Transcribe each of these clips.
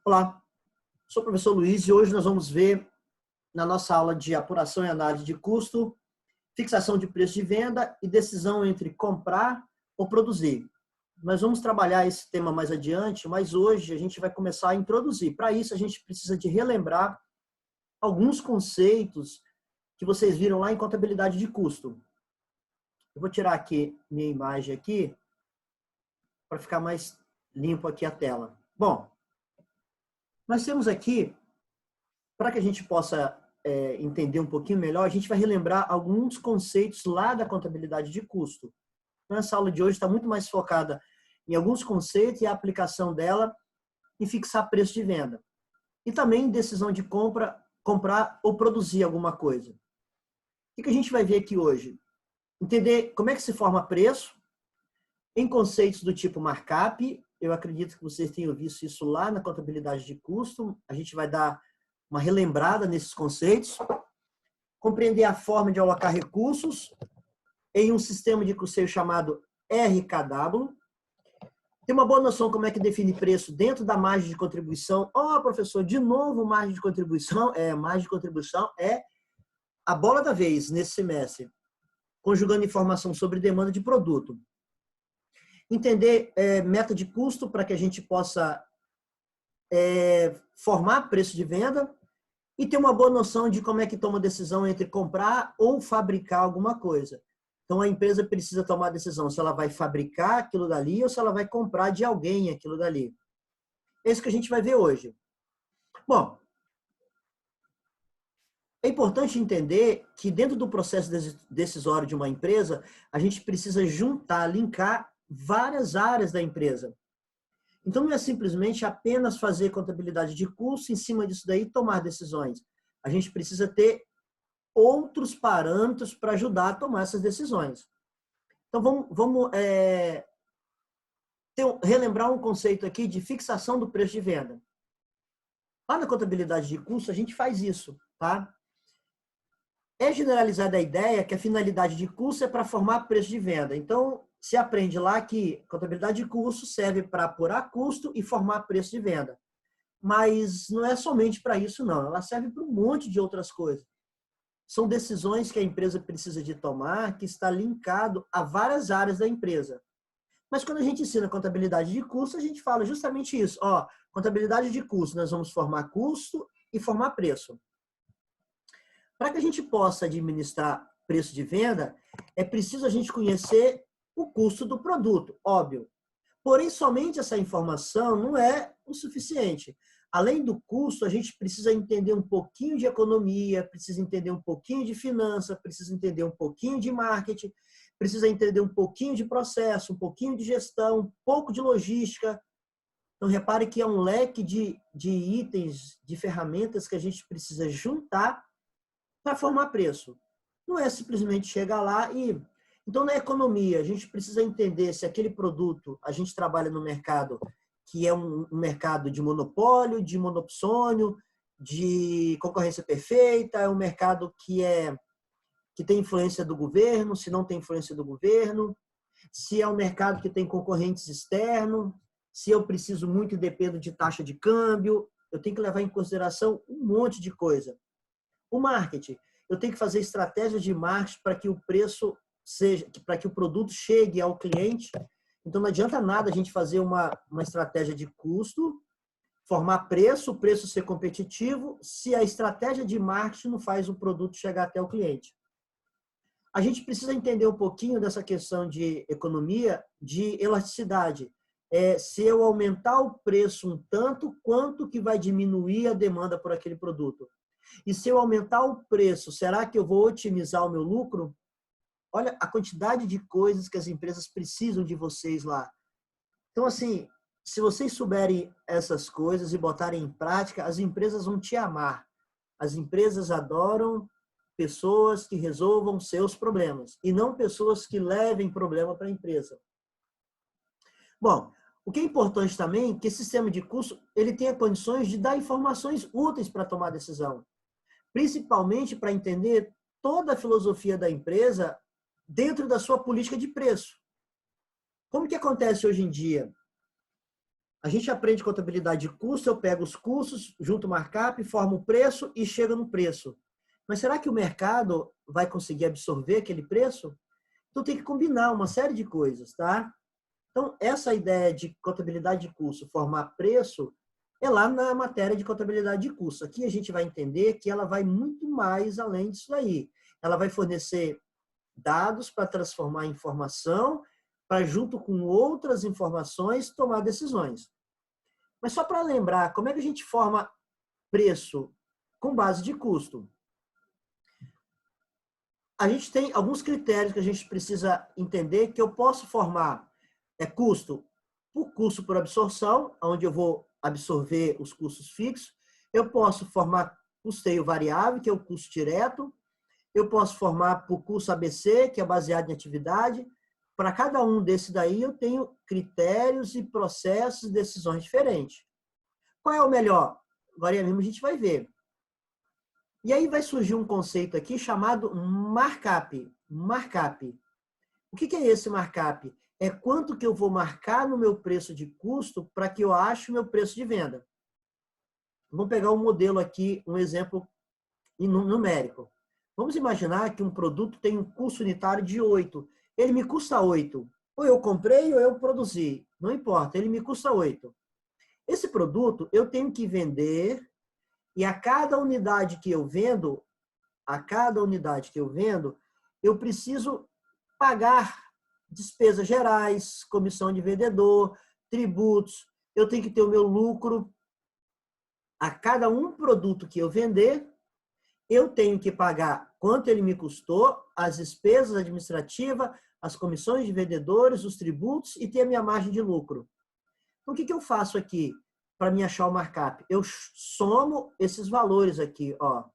Olá, sou o professor Luiz e hoje nós vamos ver na nossa aula de apuração e análise de custo, fixação de preço de venda e decisão entre comprar ou produzir. Nós vamos trabalhar esse tema mais adiante, mas hoje a gente vai começar a introduzir. Para isso, a gente precisa de relembrar alguns conceitos que vocês viram lá em contabilidade de custo. Eu vou tirar aqui minha imagem aqui para ficar mais limpo aqui a tela. Bom, nós temos aqui, para que a gente possa entender um pouquinho melhor, a gente vai relembrar alguns conceitos lá da contabilidade de custo. Essa aula de hoje está muito mais focada em alguns conceitos e a aplicação dela em fixar preço de venda. E também decisão de comprar ou produzir alguma coisa. O que a gente vai ver aqui hoje? Entender como é que se forma preço, em conceitos do tipo markup. Eu acredito que vocês tenham visto isso lá na contabilidade de custo. A gente vai dar uma relembrada nesses conceitos. Compreender a forma de alocar recursos em um sistema de custeio chamado RKW. Ter uma boa noção como é que define preço dentro da margem de contribuição. Professor, de novo margem de contribuição. Margem de contribuição é a bola da vez nesse semestre. Conjugando informação sobre demanda de produto. Entender meta de custo para que a gente possa formar preço de venda e ter uma boa noção de como é que toma decisão entre comprar ou fabricar alguma coisa. Então, a empresa precisa tomar a decisão se ela vai fabricar aquilo dali ou se ela vai comprar de alguém aquilo dali. É isso que a gente vai ver hoje. Bom, é importante entender que dentro do processo decisório de uma empresa, a gente precisa juntar, linkar várias áreas da empresa. Então, não é simplesmente apenas fazer contabilidade de custo, em cima disso daí tomar decisões. A gente precisa ter outros parâmetros para ajudar a tomar essas decisões. Então, vamos relembrar um conceito aqui de fixação do preço de venda. Lá na contabilidade de custo, a gente faz isso, tá? É generalizada a ideia que a finalidade de custo é para formar preço de venda. Então, se aprende lá que contabilidade de custo serve para apurar custo e formar preço de venda. Mas não é somente para isso, não. Ela serve para um monte de outras coisas. São decisões que a empresa precisa de tomar, que está linkado a várias áreas da empresa. Mas quando a gente ensina contabilidade de custo, a gente fala justamente isso. Contabilidade de custo, nós vamos formar custo e formar preço. Para que a gente possa administrar preço de venda, é preciso a gente conhecer o custo do produto, óbvio. Porém, somente essa informação não é o suficiente. Além do custo, a gente precisa entender um pouquinho de economia, precisa entender um pouquinho de finança, precisa entender um pouquinho de marketing, precisa entender um pouquinho de processo, um pouquinho de gestão, um pouco de logística. Então, repare que é um leque de itens, de ferramentas que a gente precisa juntar para formar preço. Não é simplesmente chegar lá e... Então, na economia, a gente precisa entender se aquele produto, a gente trabalha no mercado que é um mercado de monopólio, de monopsônio, de concorrência perfeita, é um mercado que tem influência do governo, se não tem influência do governo, se é um mercado que tem concorrentes externos, se eu preciso muito e dependo de taxa de câmbio, eu tenho que levar em consideração um monte de coisa. O marketing, eu tenho que fazer estratégias de marketing para que o preço para que o produto chegue ao cliente. Então, não adianta nada a gente fazer uma estratégia de custo, formar preço, o preço ser competitivo, se a estratégia de marketing não faz o produto chegar até o cliente. A gente precisa entender um pouquinho dessa questão de economia, de elasticidade. Se eu aumentar o preço um tanto, quanto que vai diminuir a demanda por aquele produto? E se eu aumentar o preço, será que eu vou otimizar o meu lucro? Olha a quantidade de coisas que as empresas precisam de vocês lá. Então, assim, se vocês souberem essas coisas e botarem em prática, as empresas vão te amar. As empresas adoram pessoas que resolvam seus problemas e não pessoas que levem problema para a empresa. Bom, o que é importante também é que esse sistema de custo ele tenha condições de dar informações úteis para tomar decisão, principalmente para entender toda a filosofia da empresa dentro da sua política de preço. Como que acontece hoje em dia? A gente aprende contabilidade de custo, eu pego os custos, junto o markup, formo o preço e chego no preço. Mas será que o mercado vai conseguir absorver aquele preço? Então tem que combinar uma série de coisas, tá? Então, essa ideia de contabilidade de custo, formar preço, é lá na matéria de contabilidade de custo. Aqui a gente vai entender que ela vai muito mais além disso aí. Ela vai fornecer dados para transformar em informação, para, junto com outras informações, tomar decisões. Mas só para lembrar, como é que a gente forma preço com base de custo? A gente tem alguns critérios que a gente precisa entender que eu posso formar custo por absorção, onde eu vou absorver os custos fixos. Eu posso formar custeio variável, que é o custo direto. Eu posso formar por custo ABC, que é baseado em atividade. Para cada um desse daí, eu tenho critérios e processos, decisões diferentes. Qual é o melhor? Agora mesmo a gente vai ver. E aí vai surgir um conceito aqui chamado markup. Markup. O que é esse markup? É quanto que eu vou marcar no meu preço de custo para que eu ache o meu preço de venda. Vamos pegar um modelo aqui, um exemplo numérico. Vamos imaginar que um produto tem um custo unitário de 8. Ele me custa 8. Ou eu comprei ou eu produzi. Não importa, ele me custa 8. Esse produto eu tenho que vender e a cada unidade que eu vendo, eu preciso pagar despesas gerais, comissão de vendedor, tributos. Eu tenho que ter o meu lucro. A cada um produto que eu vender, eu tenho que pagar quanto ele me custou, as despesas administrativas, as comissões de vendedores, os tributos e ter a minha margem de lucro. Então, o que eu faço aqui para me achar o markup? Eu somo esses valores aqui, ó.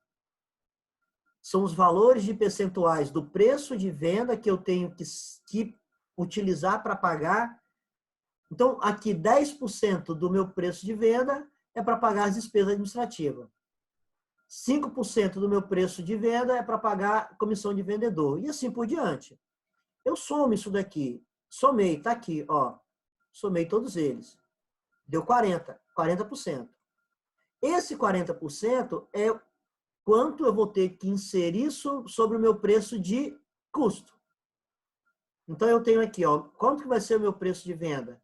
São os valores de percentuais do preço de venda que eu tenho que utilizar para pagar. Então, aqui 10% do meu preço de venda é para pagar as despesas administrativas. 5% do meu preço de venda é para pagar comissão de vendedor. E assim por diante. Eu somo isso daqui. Somei, tá aqui, ó. Somei todos eles. Deu 40%. Esse 40% é quanto eu vou ter que inserir isso sobre o meu preço de custo. Então, eu tenho aqui, ó, quanto que vai ser o meu preço de venda?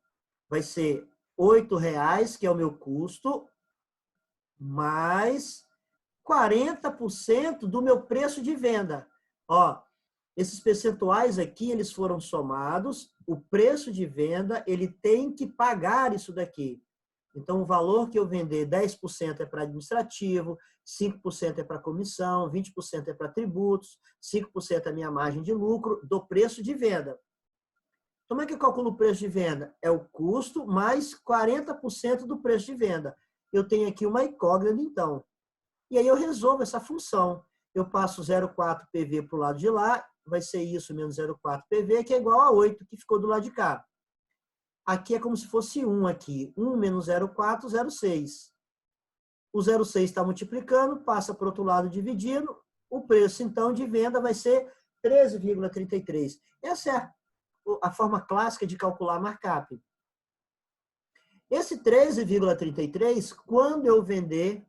Vai ser R$8, que é o meu custo, mais 40% do meu preço de venda. Ó, esses percentuais aqui, eles foram somados, o preço de venda, ele tem que pagar isso daqui. Então, o valor que eu vender, 10% é para administrativo, 5% é para comissão, 20% é para tributos, 5% é a minha margem de lucro do preço de venda. Como é que eu calculo o preço de venda? É o custo mais 40% do preço de venda. Eu tenho aqui uma incógnita, então. E aí eu resolvo essa função. Eu passo 0,4 PV para o lado de lá, vai ser isso menos 0,4 PV, que é igual a 8, que ficou do lado de cá. Aqui é como se fosse 1 aqui. 1 menos 0,4, 0,6. O 0,6 está multiplicando, passa para o outro lado dividindo. O preço, então, de venda vai ser 13,33. Essa é a forma clássica de calcular markup. Esse 13,33, quando eu vender,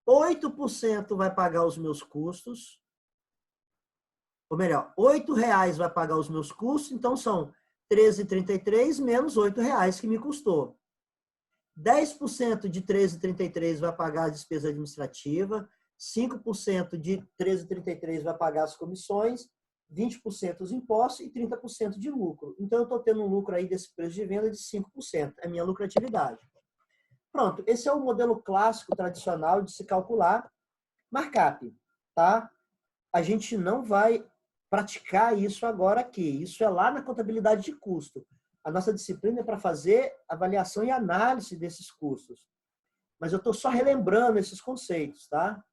8% vai pagar os meus custos. Ou melhor, R$8 vai pagar os meus custos, então são 13,33 menos R$8 que me custou. 10% de 13,33 vai pagar a despesa administrativa, 5% de 13,33 vai pagar as comissões, 20% os impostos e 30% de lucro. Então, eu estou tendo um lucro aí desse preço de venda de 5%, é a minha lucratividade. Pronto, esse é o modelo clássico, tradicional de se calcular markup, tá? A gente não vai praticar isso agora aqui. Isso é lá na contabilidade de custo. A nossa disciplina é para fazer avaliação e análise desses custos. Mas eu estou só relembrando esses conceitos, tá?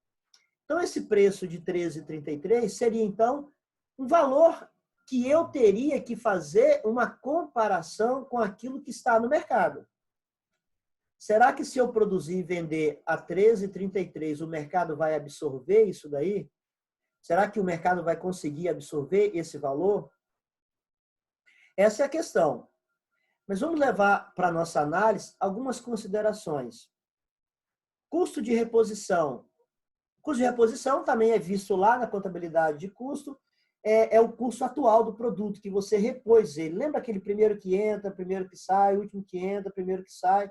Então, esse preço de 13,33 seria, então, um valor que eu teria que fazer uma comparação com aquilo que está no mercado. Será que se eu produzir e vender a 13,33, o mercado vai absorver isso daí? Será que o mercado vai conseguir absorver esse valor? Essa é a questão. Mas vamos levar para a nossa análise algumas considerações. Custo de reposição. Custo de reposição também é visto lá na contabilidade de custo, é o custo atual do produto, que você repôs ele. Lembra aquele primeiro que entra, primeiro que sai, último que entra, primeiro que sai?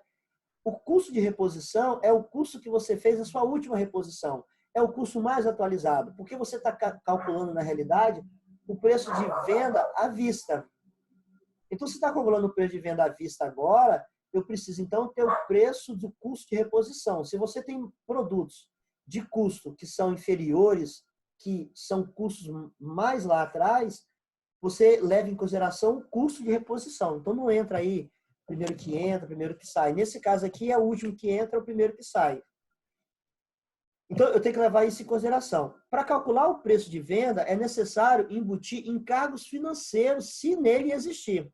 O custo de reposição é o custo que você fez na sua última reposição. É o custo mais atualizado, porque você está calculando, na realidade, o preço de venda à vista. Então, se está calculando o preço de venda à vista agora, eu preciso, então, ter o preço do custo de reposição. Se você tem produtos de custo que são inferiores, que são custos mais lá atrás, você leva em consideração o custo de reposição. Então, não entra aí primeiro que entra, primeiro que sai. Nesse caso aqui, é o último que entra, o primeiro que sai. Então, eu tenho que levar isso em consideração. Para calcular o preço de venda, é necessário embutir encargos financeiros, se nele existir.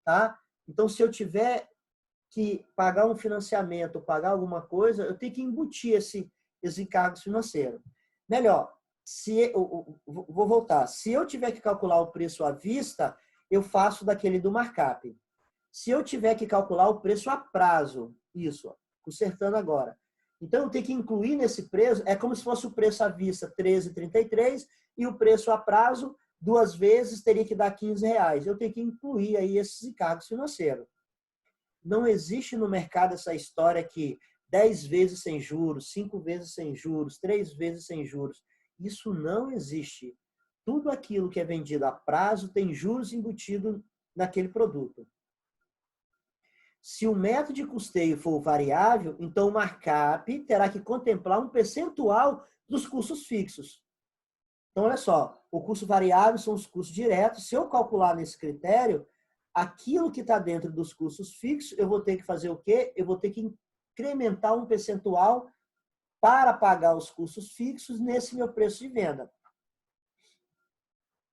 Tá? Então, se eu tiver que pagar um financiamento, pagar alguma coisa, eu tenho que embutir esse encargo financeiro. Melhor, vou voltar. Se eu tiver que calcular o preço à vista, eu faço daquele do markup. Se eu tiver que calcular o preço a prazo, isso, consertando agora. Então, eu tenho que incluir nesse preço, é como se fosse o preço à vista, R$13,33, e o preço a prazo, 2 vezes, teria que dar R$15. Eu tenho que incluir aí esses encargos financeiros. Não existe no mercado essa história que 10 vezes sem juros, 5 vezes sem juros, 3 vezes sem juros. Isso não existe. Tudo aquilo que é vendido a prazo tem juros embutidos naquele produto. Se o método de custeio for variável, então o markup terá que contemplar um percentual dos custos fixos. Então, olha só, o custo variável são os custos diretos. Se eu calcular nesse critério, aquilo que está dentro dos custos fixos, eu vou ter que fazer o quê? Eu vou ter que incrementar um percentual para pagar os custos fixos nesse meu preço de venda.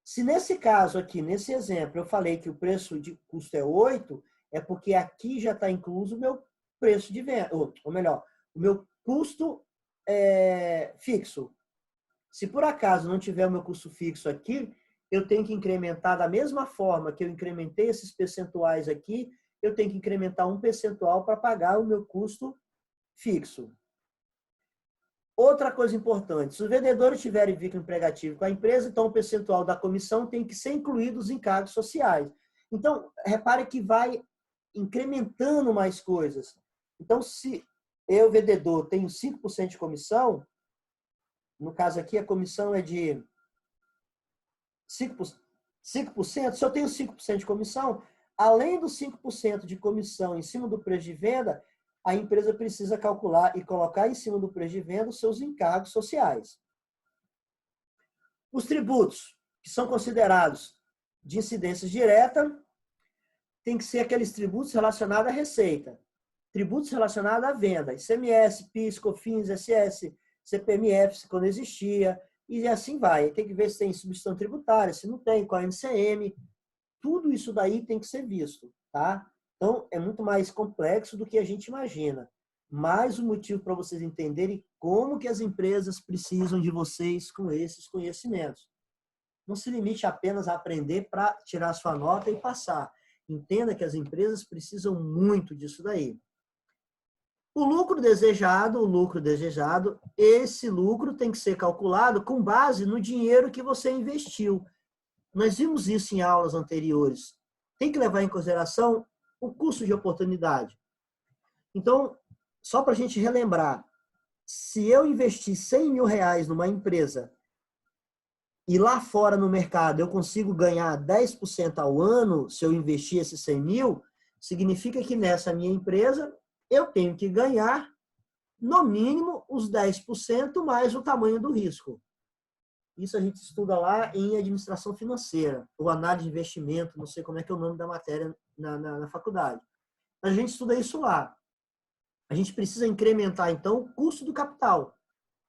Se nesse caso aqui, nesse exemplo, eu falei que o preço de custo é 8, é porque aqui já está incluso o meu preço de venda, ou melhor, o meu custo fixo. Se por acaso não tiver o meu custo fixo aqui, eu tenho que incrementar da mesma forma que eu incrementei esses percentuais aqui, eu tenho que incrementar um percentual para pagar o meu custo fixo. Outra coisa importante, se os vendedores tiverem vínculo emregativo com a empresa, então o percentual da comissão tem que ser incluído os encargos sociais. Então, repare que vai incrementando mais coisas. Então, se eu, vendedor, tenho 5% de comissão, no caso aqui a comissão é de 5%, se eu tenho 5% de comissão, além dos 5% de comissão em cima do preço de venda, a empresa precisa calcular e colocar em cima do preço de venda os seus encargos sociais. Os tributos, que são considerados de incidência direta, tem que ser aqueles tributos relacionados à receita. Tributos relacionados à venda, ICMS, PIS, COFINS, SS, CPMF, quando existia, e assim vai. Tem que ver se tem substituição tributária, se não tem, qual é a NCM. Tudo isso daí tem que ser visto, tá? Então, é muito mais complexo do que a gente imagina. Mais um motivo para vocês entenderem como que as empresas precisam de vocês com esses conhecimentos. Não se limite apenas a aprender para tirar sua nota e passar. Entenda que as empresas precisam muito disso daí. O lucro desejado, esse lucro tem que ser calculado com base no dinheiro que você investiu. Nós vimos isso em aulas anteriores. Tem que levar em consideração o custo de oportunidade. Então, só para a gente relembrar, se eu investir R$100.000 numa empresa e lá fora no mercado eu consigo ganhar 10% ao ano, se eu investir esses 100 mil, significa que nessa minha empresa eu tenho que ganhar, no mínimo, os 10% mais o tamanho do risco. Isso a gente estuda lá em administração financeira, ou análise de investimento, não sei como é que é o nome da matéria na faculdade. Mas a gente estuda isso lá. A gente precisa incrementar, então, o custo do capital,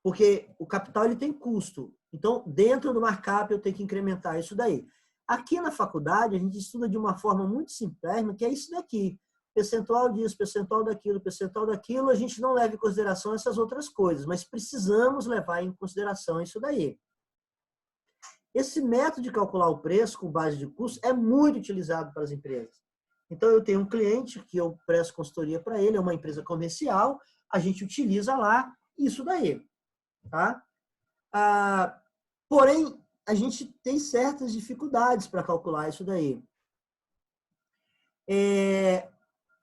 porque o capital ele tem custo. Então, dentro do markup, eu tenho que incrementar isso daí. Aqui na faculdade, a gente estuda de uma forma muito simplérrima, que é isso daqui. Percentual disso, percentual daquilo, a gente não leva em consideração essas outras coisas, mas precisamos levar em consideração isso daí. Esse método de calcular o preço com base de custo é muito utilizado para as empresas. Então, eu tenho um cliente que eu presto consultoria para ele, é uma empresa comercial, a gente utiliza lá isso daí, tá? Porém, a gente tem certas dificuldades para calcular isso daí.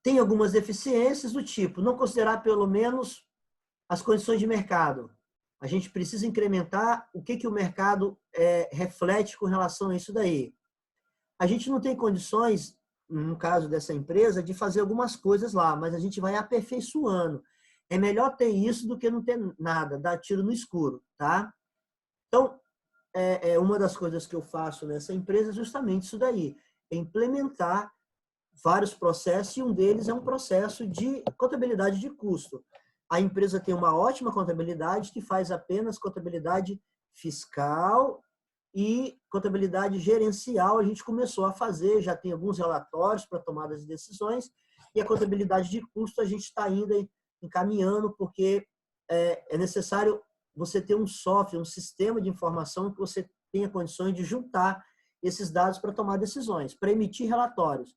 Tem algumas deficiências do tipo, não considerar pelo menos as condições de mercado. A gente precisa incrementar o que o mercado reflete com relação a isso daí. A gente não tem condições, no caso dessa empresa, de fazer algumas coisas lá, mas a gente vai aperfeiçoando. É melhor ter isso do que não ter nada, dar tiro no escuro, tá? Então, uma das coisas que eu faço nessa empresa é justamente isso daí, é implementar vários processos, e um deles é um processo de contabilidade de custo. A empresa tem uma ótima contabilidade que faz apenas contabilidade fiscal e contabilidade gerencial. A gente começou a fazer, já tem alguns relatórios para tomada de decisões, e a contabilidade de custo a gente está ainda encaminhando, porque é necessário você ter um software, um sistema de informação que você tenha condições de juntar esses dados para tomar decisões, para emitir relatórios.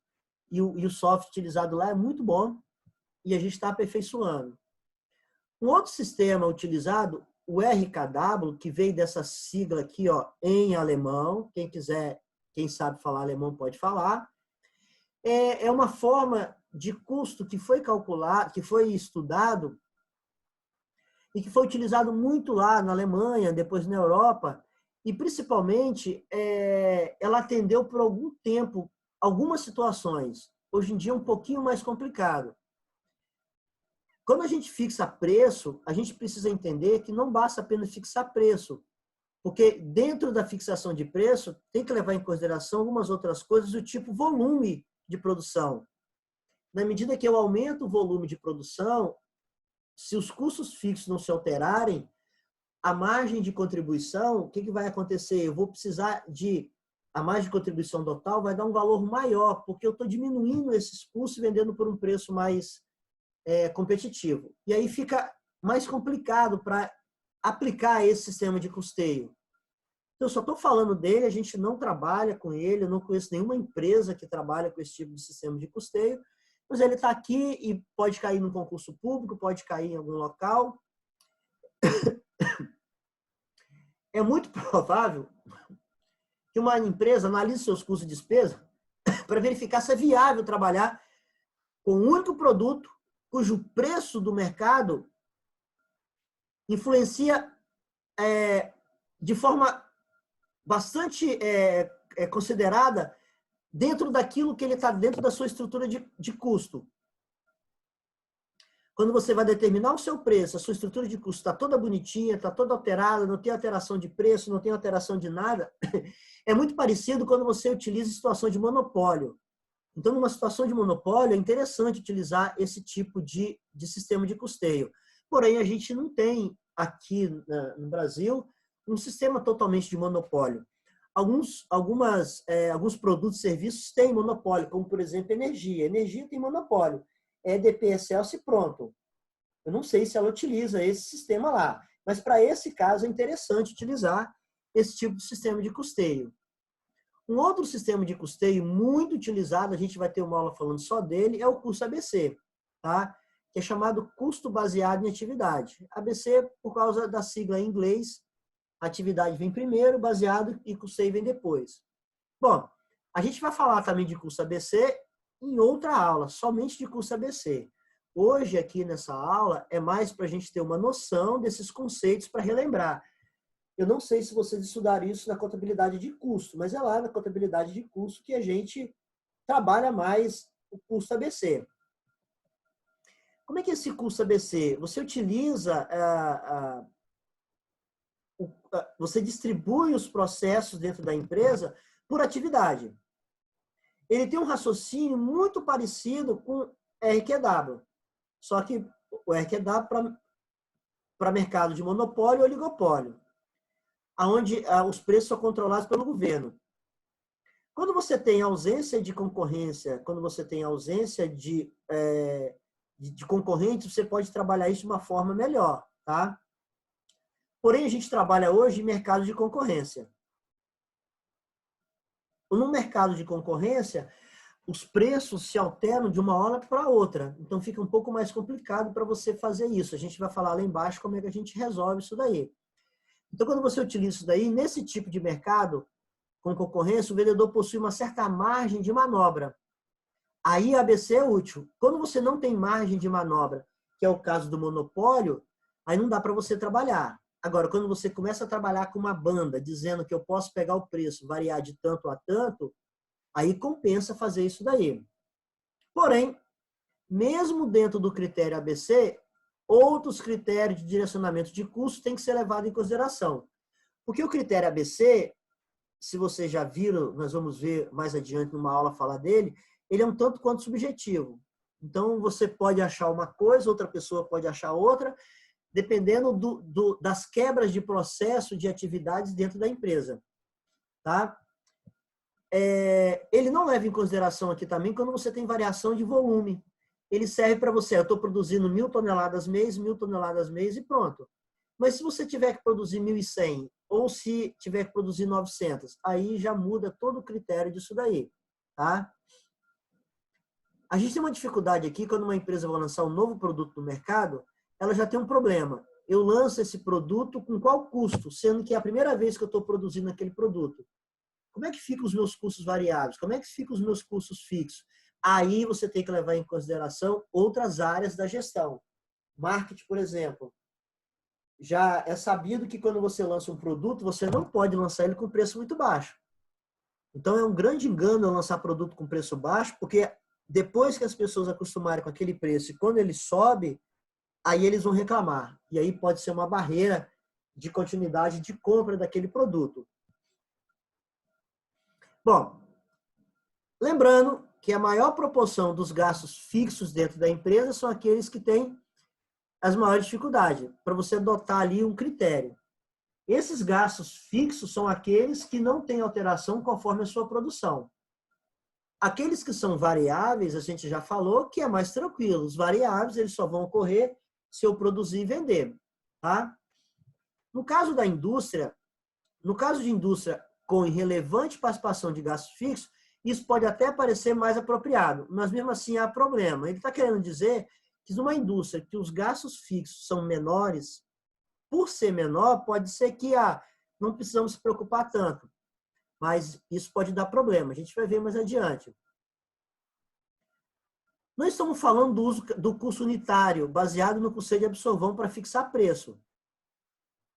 E o software utilizado lá é muito bom e a gente está aperfeiçoando. Um outro sistema utilizado, o RKW, que veio dessa sigla aqui, ó, em alemão, quem quiser, quem sabe falar alemão pode falar, é uma forma de custo que foi calculado, que foi estudado e que foi utilizado muito lá na Alemanha, depois na Europa, e principalmente ela atendeu por algum tempo algumas situações. Hoje em dia é um pouquinho mais complicado. Quando a gente fixa preço, a gente precisa entender que não basta apenas fixar preço, porque dentro da fixação de preço tem que levar em consideração algumas outras coisas do tipo volume de produção. Na medida que eu aumento o volume de produção, se os custos fixos não se alterarem, a margem de contribuição, o que vai acontecer? Eu vou precisar a margem de contribuição total vai dar um valor maior, porque eu estou diminuindo esses custos e vendendo por um preço mais competitivo. E aí fica mais complicado para aplicar esse sistema de custeio. Então, eu só estou falando dele, a gente não trabalha com ele, eu não conheço nenhuma empresa que trabalha com esse tipo de sistema de custeio, mas ele está aqui e pode cair no concurso público, pode cair em algum local. É muito provável que uma empresa analise seus custos e despesas para verificar se é viável trabalhar com um único produto cujo preço do mercado influencia de forma bastante considerada dentro daquilo que ele está dentro da sua estrutura de custo. Quando você vai determinar o seu preço, a sua estrutura de custo está toda bonitinha, está toda alterada, não tem alteração de preço, não tem alteração de nada, é muito parecido quando você utiliza situação de monopólio. Então, numa situação de monopólio, é interessante utilizar esse tipo de sistema de custeio. Porém, a gente não tem aqui no Brasil um sistema totalmente de monopólio. Alguns produtos e serviços têm monopólio, como, por exemplo, energia. Energia tem monopólio. EDP, Excelsior e pronto. Eu não sei se ela utiliza esse sistema lá, mas para esse caso é interessante utilizar esse tipo de sistema de custeio. Um outro sistema de custeio muito utilizado, a gente vai ter uma aula falando só dele, é o custo ABC, tá? Que é chamado custo baseado em atividade. ABC, por causa da sigla em inglês, atividade vem primeiro, baseado e custeio vem depois. Bom, a gente vai falar também de custo ABC em outra aula, somente de custo ABC. Hoje, aqui nessa aula, é mais para a gente ter uma noção desses conceitos para relembrar. Eu não sei se vocês estudaram isso na contabilidade de custo, mas é lá na contabilidade de custo que a gente trabalha mais o custo ABC. Como é que é esse custo ABC? Você utiliza, você distribui os processos dentro da empresa por atividade. Ele tem um raciocínio muito parecido com RQW, só que o RQW para mercado de monopólio ou oligopólio, onde os preços são controlados pelo governo. Quando você tem ausência de concorrência, quando você tem ausência de concorrentes, você pode trabalhar isso de uma forma melhor, tá? Porém, a gente trabalha hoje em mercado de concorrência. No mercado de concorrência, os preços se alteram de uma hora para outra. Então, fica um pouco mais complicado para você fazer isso. A gente vai falar lá embaixo como é que a gente resolve isso daí. Então, quando você utiliza isso daí, nesse tipo de mercado, com concorrência, o vendedor possui uma certa margem de manobra. Aí a ABC é útil. Quando você não tem margem de manobra, que é o caso do monopólio, aí não dá para você trabalhar. Agora, quando você começa a trabalhar com uma banda, dizendo que eu posso pegar o preço, variar de tanto a tanto, aí compensa fazer isso daí. Porém, mesmo dentro do critério ABC, outros critérios de direcionamento de custo têm que ser levados em consideração. Porque o critério ABC, se vocês já viram, nós vamos ver mais adiante numa aula falar dele, ele é um tanto quanto subjetivo. Então, você pode achar uma coisa, outra pessoa pode achar outra, dependendo das quebras de processo de atividades dentro da empresa. Tá? Ele não leva em consideração aqui também quando você tem variação de volume. Ele serve para você, eu estou produzindo 1.000 toneladas mês, 1.000 toneladas mês e pronto. Mas se você tiver que produzir 1.100 ou se tiver que produzir 900, aí já muda todo o critério disso daí. Tá? A gente tem uma dificuldade aqui quando uma empresa vai lançar um novo produto no mercado, ela já tem um problema. Eu lanço esse produto com qual custo? Sendo que é a primeira vez que eu estou produzindo aquele produto. Como é que ficam os meus custos variáveis? Como é que ficam os meus custos fixos? Aí você tem que levar em consideração outras áreas da gestão. Marketing, por exemplo. Já é sabido que quando você lança um produto, você não pode lançar ele com preço muito baixo. Então é um grande engano eu lançar produto com preço baixo, porque depois que as pessoas acostumarem com aquele preço e quando ele sobe, aí eles vão reclamar. E aí pode ser uma barreira de continuidade de compra daquele produto. Bom, lembrando que a maior proporção dos gastos fixos dentro da empresa são aqueles que têm as maiores dificuldades, para você adotar ali um critério. Esses gastos fixos são aqueles que não têm alteração conforme a sua produção. Aqueles que são variáveis, a gente já falou que é mais tranquilo. Os variáveis, eles só vão ocorrer se eu produzir e vender. Tá? No caso da indústria, no caso de indústria com irrelevante participação de gastos fixos, isso pode até parecer mais apropriado, mas mesmo assim há problema. Ele está querendo dizer que numa indústria que os gastos fixos são menores, por ser menor, pode ser que não precisamos se preocupar tanto. Mas isso pode dar problema. A gente vai ver mais adiante. Nós estamos falando do uso do custo unitário, baseado no conceito de absorvão para fixar preço.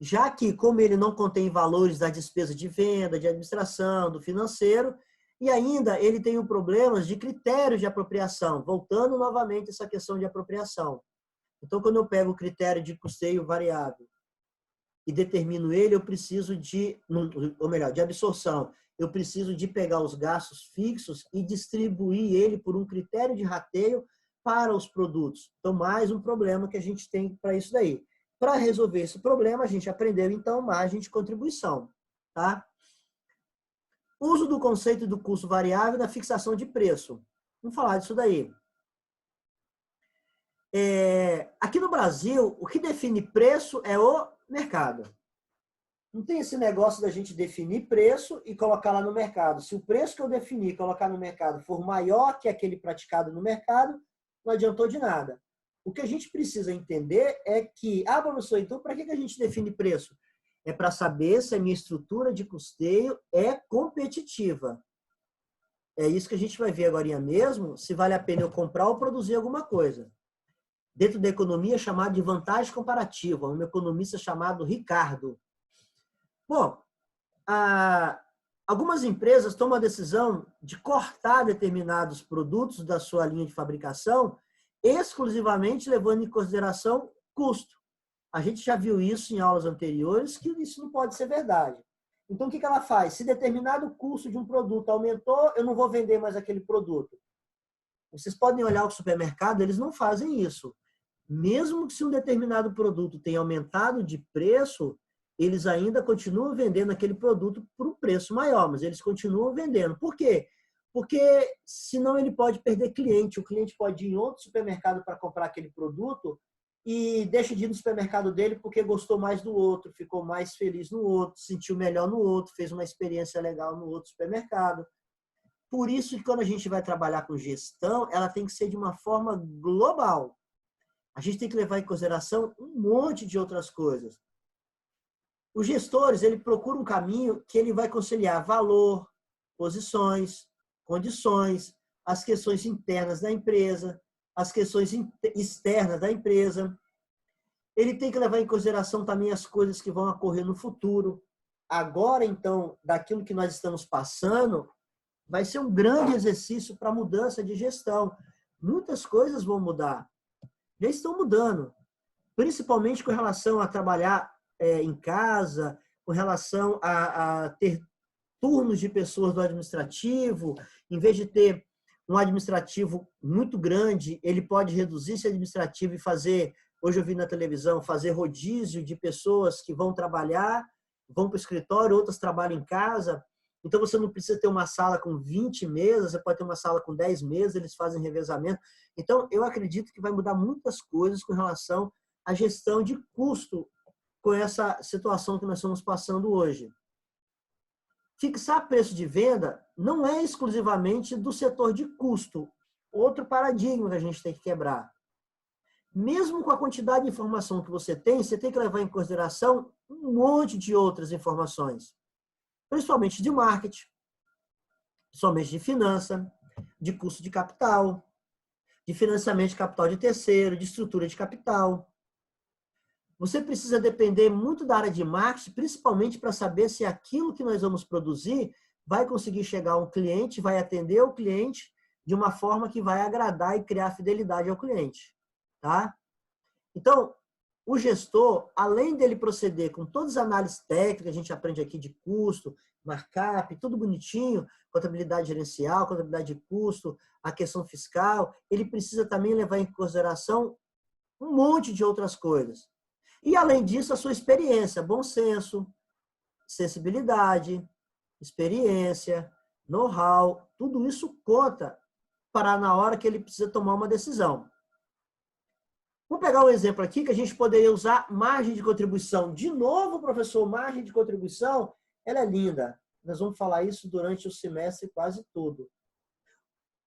Já que, como ele não contém valores da despesa de venda, de administração, do financeiro, e ainda ele tem o problema de critérios de apropriação, voltando novamente a essa questão de apropriação. Então, quando eu pego o critério de custeio variável e determino ele, eu preciso de absorção. Eu preciso de pegar os gastos fixos e distribuir ele por um critério de rateio para os produtos. Então, mais um problema que a gente tem para isso daí. Para resolver esse problema, a gente aprendeu, então, margem de contribuição. Tá? Uso do conceito do custo variável na fixação de preço. Vamos falar disso daí. Aqui no Brasil, o que define preço é o mercado. Não tem esse negócio da gente definir preço e colocar lá no mercado. Se o preço que eu definir e colocar no mercado for maior que aquele praticado no mercado, não adiantou de nada. O que a gente precisa entender é que, professor, então para que a gente define preço? É para saber se a minha estrutura de custeio é competitiva. É isso que a gente vai ver agora mesmo, se vale a pena eu comprar ou produzir alguma coisa. Dentro da economia, chamado de vantagem comparativa, um economista chamado Ricardo. Bom, algumas empresas tomam a decisão de cortar determinados produtos da sua linha de fabricação, exclusivamente levando em consideração custo. A gente já viu isso em aulas anteriores, que isso não pode ser verdade. Então, o que ela faz? Se determinado custo de um produto aumentou, eu não vou vender mais aquele produto. Vocês podem olhar o supermercado, eles não fazem isso. Mesmo que se um determinado produto tenha aumentado de preço, eles ainda continuam vendendo aquele produto por um preço maior, mas eles continuam vendendo. Por quê? Porque senão ele pode perder cliente. O cliente pode ir em outro supermercado para comprar aquele produto e deixa de ir no supermercado dele porque gostou mais do outro, ficou mais feliz no outro, sentiu melhor no outro, fez uma experiência legal no outro supermercado. Por isso que quando a gente vai trabalhar com gestão, ela tem que ser de uma forma global. A gente tem que levar em consideração um monte de outras coisas. Os gestores, ele procura um caminho que ele vai conciliar valor, posições, condições, as questões internas da empresa, as questões externas da empresa. Ele tem que levar em consideração também as coisas que vão ocorrer no futuro. Agora, então, daquilo que nós estamos passando, vai ser um grande exercício para mudança de gestão. Muitas coisas vão mudar. Já estão mudando. Principalmente com relação a trabalhar em casa, com relação a ter turnos de pessoas do administrativo. Em vez de ter um administrativo muito grande, ele pode reduzir esse administrativo e fazer, hoje eu vi na televisão, fazer rodízio de pessoas que vão trabalhar, vão para o escritório, outras trabalham em casa. Então, você não precisa ter uma sala com 20 mesas, você pode ter uma sala com 10 mesas, eles fazem revezamento. Então, eu acredito que vai mudar muitas coisas com relação à gestão de custo com essa situação que nós estamos passando hoje. Fixar preço de venda não é exclusivamente do setor de custo. Outro paradigma que a gente tem que quebrar. Mesmo com a quantidade de informação que você tem que levar em consideração um monte de outras informações. Principalmente de marketing, principalmente de finança, de custo de capital, de financiamento de capital de terceiro, de estrutura de capital. Você precisa depender muito da área de marketing, principalmente para saber se aquilo que nós vamos produzir vai conseguir chegar a um cliente, vai atender o cliente de uma forma que vai agradar e criar fidelidade ao cliente. Tá? Então, o gestor, além dele proceder com todas as análises técnicas, a gente aprende aqui de custo, markup, tudo bonitinho, contabilidade gerencial, contabilidade de custo, a questão fiscal, ele precisa também levar em consideração um monte de outras coisas. E, além disso, a sua experiência, bom senso, sensibilidade, experiência, know-how, tudo isso conta para na hora que ele precisa tomar uma decisão. Vamos pegar um exemplo aqui que a gente poderia usar margem de contribuição. De novo, professor, margem de contribuição, ela é linda. Nós vamos falar isso durante o semestre quase todo.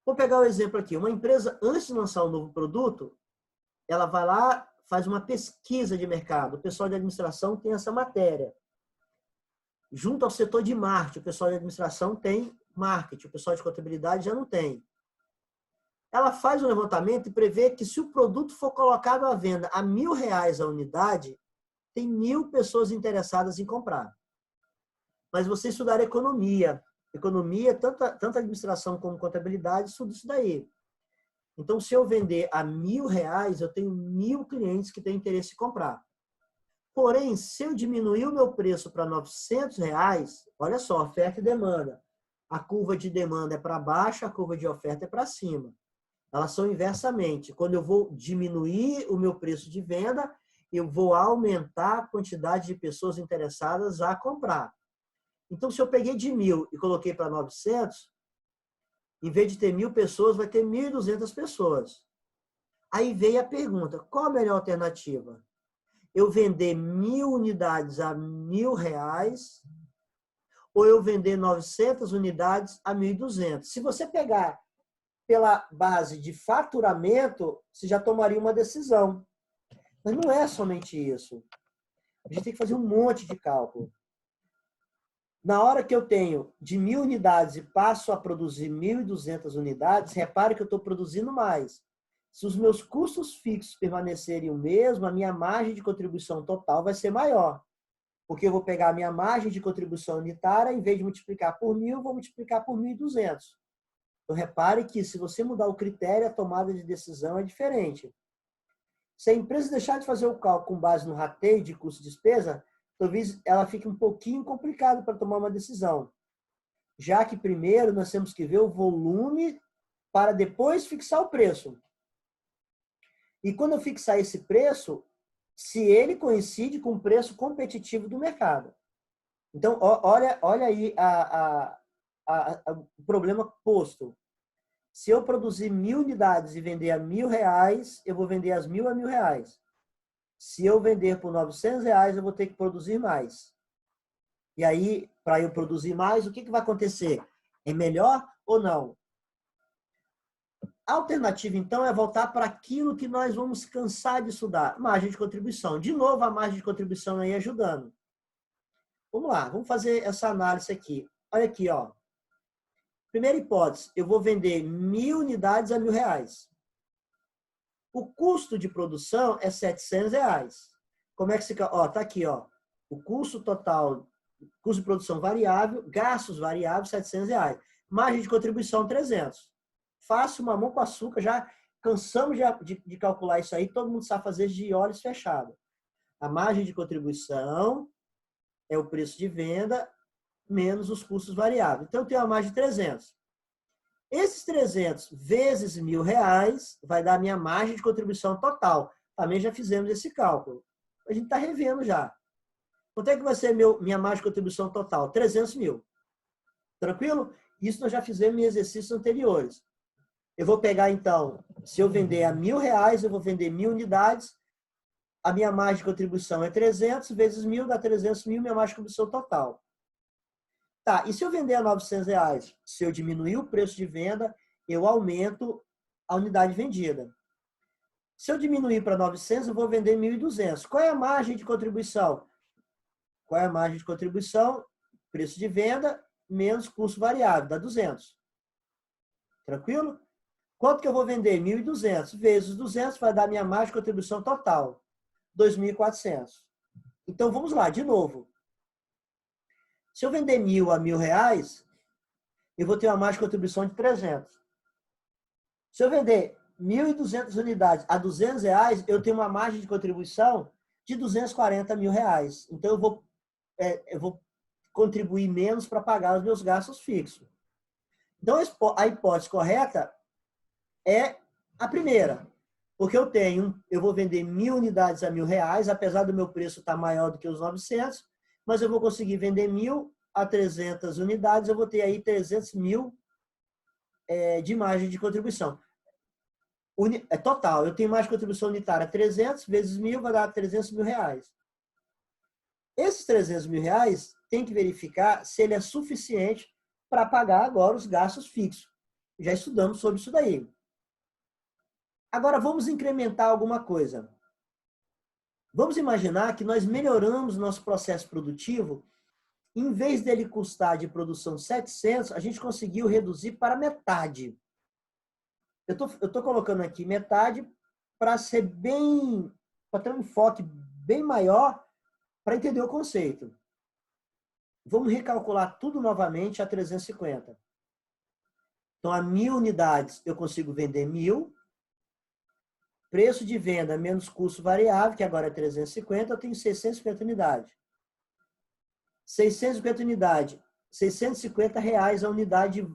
Vou pegar um exemplo aqui. Uma empresa, antes de lançar um novo produto, ela vai lá, faz uma pesquisa de mercado. O pessoal de administração tem essa matéria. Junto ao setor de marketing, o pessoal de administração tem marketing, o pessoal de contabilidade já não tem. Ela faz um levantamento e prevê que se o produto for colocado à venda a R$1.000 a unidade, tem 1.000 pessoas interessadas em comprar. Mas você estudar economia, tanto administração como contabilidade, estuda isso daí. Então, se eu vender a R$1.000, eu tenho 1.000 clientes que têm interesse em comprar. Porém, se eu diminuir o meu preço para R$900, olha só, oferta e demanda. A curva de demanda é para baixo, a curva de oferta é para cima. Elas são inversamente. Quando eu vou diminuir o meu preço de venda, eu vou aumentar a quantidade de pessoas interessadas a comprar. Então, se eu peguei de 1.000 e coloquei para 900, em vez de ter 1.000 pessoas, vai ter 1.200 pessoas. Aí veio a pergunta, qual a melhor alternativa? Eu vender 1.000 unidades a R$1.000 ou eu vender 900 unidades a 1.200? Se você pegar pela base de faturamento, você já tomaria uma decisão. Mas não é somente isso. A gente tem que fazer um monte de cálculo. Na hora que eu tenho de 1.000 unidades e passo a produzir 1.200 unidades, repare que eu estou produzindo mais. Se os meus custos fixos permanecerem o mesmo, a minha margem de contribuição total vai ser maior. Porque eu vou pegar a minha margem de contribuição unitária, em vez de multiplicar por 1.000, vou multiplicar por 1.200. Então, repare que se você mudar o critério, a tomada de decisão é diferente. Se a empresa deixar de fazer o cálculo com base no rateio de custo e despesa, talvez ela fique um pouquinho complicada para tomar uma decisão. Já que primeiro nós temos que ver o volume para depois fixar o preço. E quando eu fixar esse preço, se ele coincide com o preço competitivo do mercado. Então, olha aí o problema posto. Se eu produzir 1.000 unidades e vender a R$1.000, eu vou vender as 1.000 a R$1.000. Se eu vender por R$900, eu vou ter que produzir mais. E aí, para eu produzir mais, o que vai acontecer? É melhor ou não? A alternativa, então, é voltar para aquilo que nós vamos cansar de estudar, margem de contribuição. De novo, a margem de contribuição aí ajudando. Vamos lá, vamos fazer essa análise aqui. Olha aqui, ó. Primeira hipótese, eu vou vender 1.000 unidades a R$1.000. O custo de produção é R$700. Como é que se... Ó, tá aqui, ó. O custo total, custo de produção variável, gastos variáveis, R$700. Margem de contribuição, 300. Faço uma mão com açúcar, já cansamos de calcular isso aí, todo mundo sabe fazer de olhos fechados. A margem de contribuição é o preço de venda menos os custos variáveis. Então, eu tenho uma margem de 300. Esses 300 vezes R$1.000 vai dar a minha margem de contribuição total. Também já fizemos esse cálculo. A gente está revendo já. Quanto é que vai ser minha margem de contribuição total? 300 mil. Tranquilo? Isso nós já fizemos em exercícios anteriores. Eu vou pegar, então, se eu vender a R$1.000, eu vou vender 1.000 unidades. A minha margem de contribuição é 300 vezes 1.000 dá 300 mil, minha margem de contribuição total. Tá, e se eu vender a R$900, se eu diminuir o preço de venda, eu aumento a unidade vendida. Se eu diminuir para 900, eu vou vender 1.200. Qual é a margem de contribuição? Qual é a margem de contribuição? Preço de venda menos custo variável, dá 200. Tranquilo? Quanto que eu vou vender? 1.200 vezes 200 vai dar minha margem de contribuição total, 2.400. Então, vamos lá, de novo. Se eu vender 1.000 a R$1.000, eu vou ter uma margem de contribuição de 300. Se eu vender 1.200 unidades a R$200, eu tenho uma margem de contribuição de R$240 mil. Então, eu vou contribuir menos para pagar os meus gastos fixos. Então, a hipótese correta é a primeira. Porque eu vou vender 1.000 unidades a R$1.000, apesar do meu preço estar maior do que os 900, mas eu vou conseguir vender 1.000 a 300 unidades, eu vou ter aí 300 mil de margem de contribuição. É total, eu tenho margem de contribuição unitária 300 vezes 1.000 vai dar 300 mil reais. Esses 300 mil reais tem que verificar se ele é suficiente para pagar agora os gastos fixos. Já estudamos sobre isso daí. Agora, vamos incrementar alguma coisa. Vamos imaginar que nós melhoramos nosso processo produtivo. Em vez dele custar de produção 700, a gente conseguiu reduzir para metade. Eu tô colocando aqui metade para ser para ter um enfoque bem maior para entender o conceito. Vamos recalcular tudo novamente a 350. Então, a 1.000 unidades eu consigo vender 1.000. Preço de venda menos custo variável, que agora é 350, eu tenho 650 unidades. 650 unidades, R$650 a unidade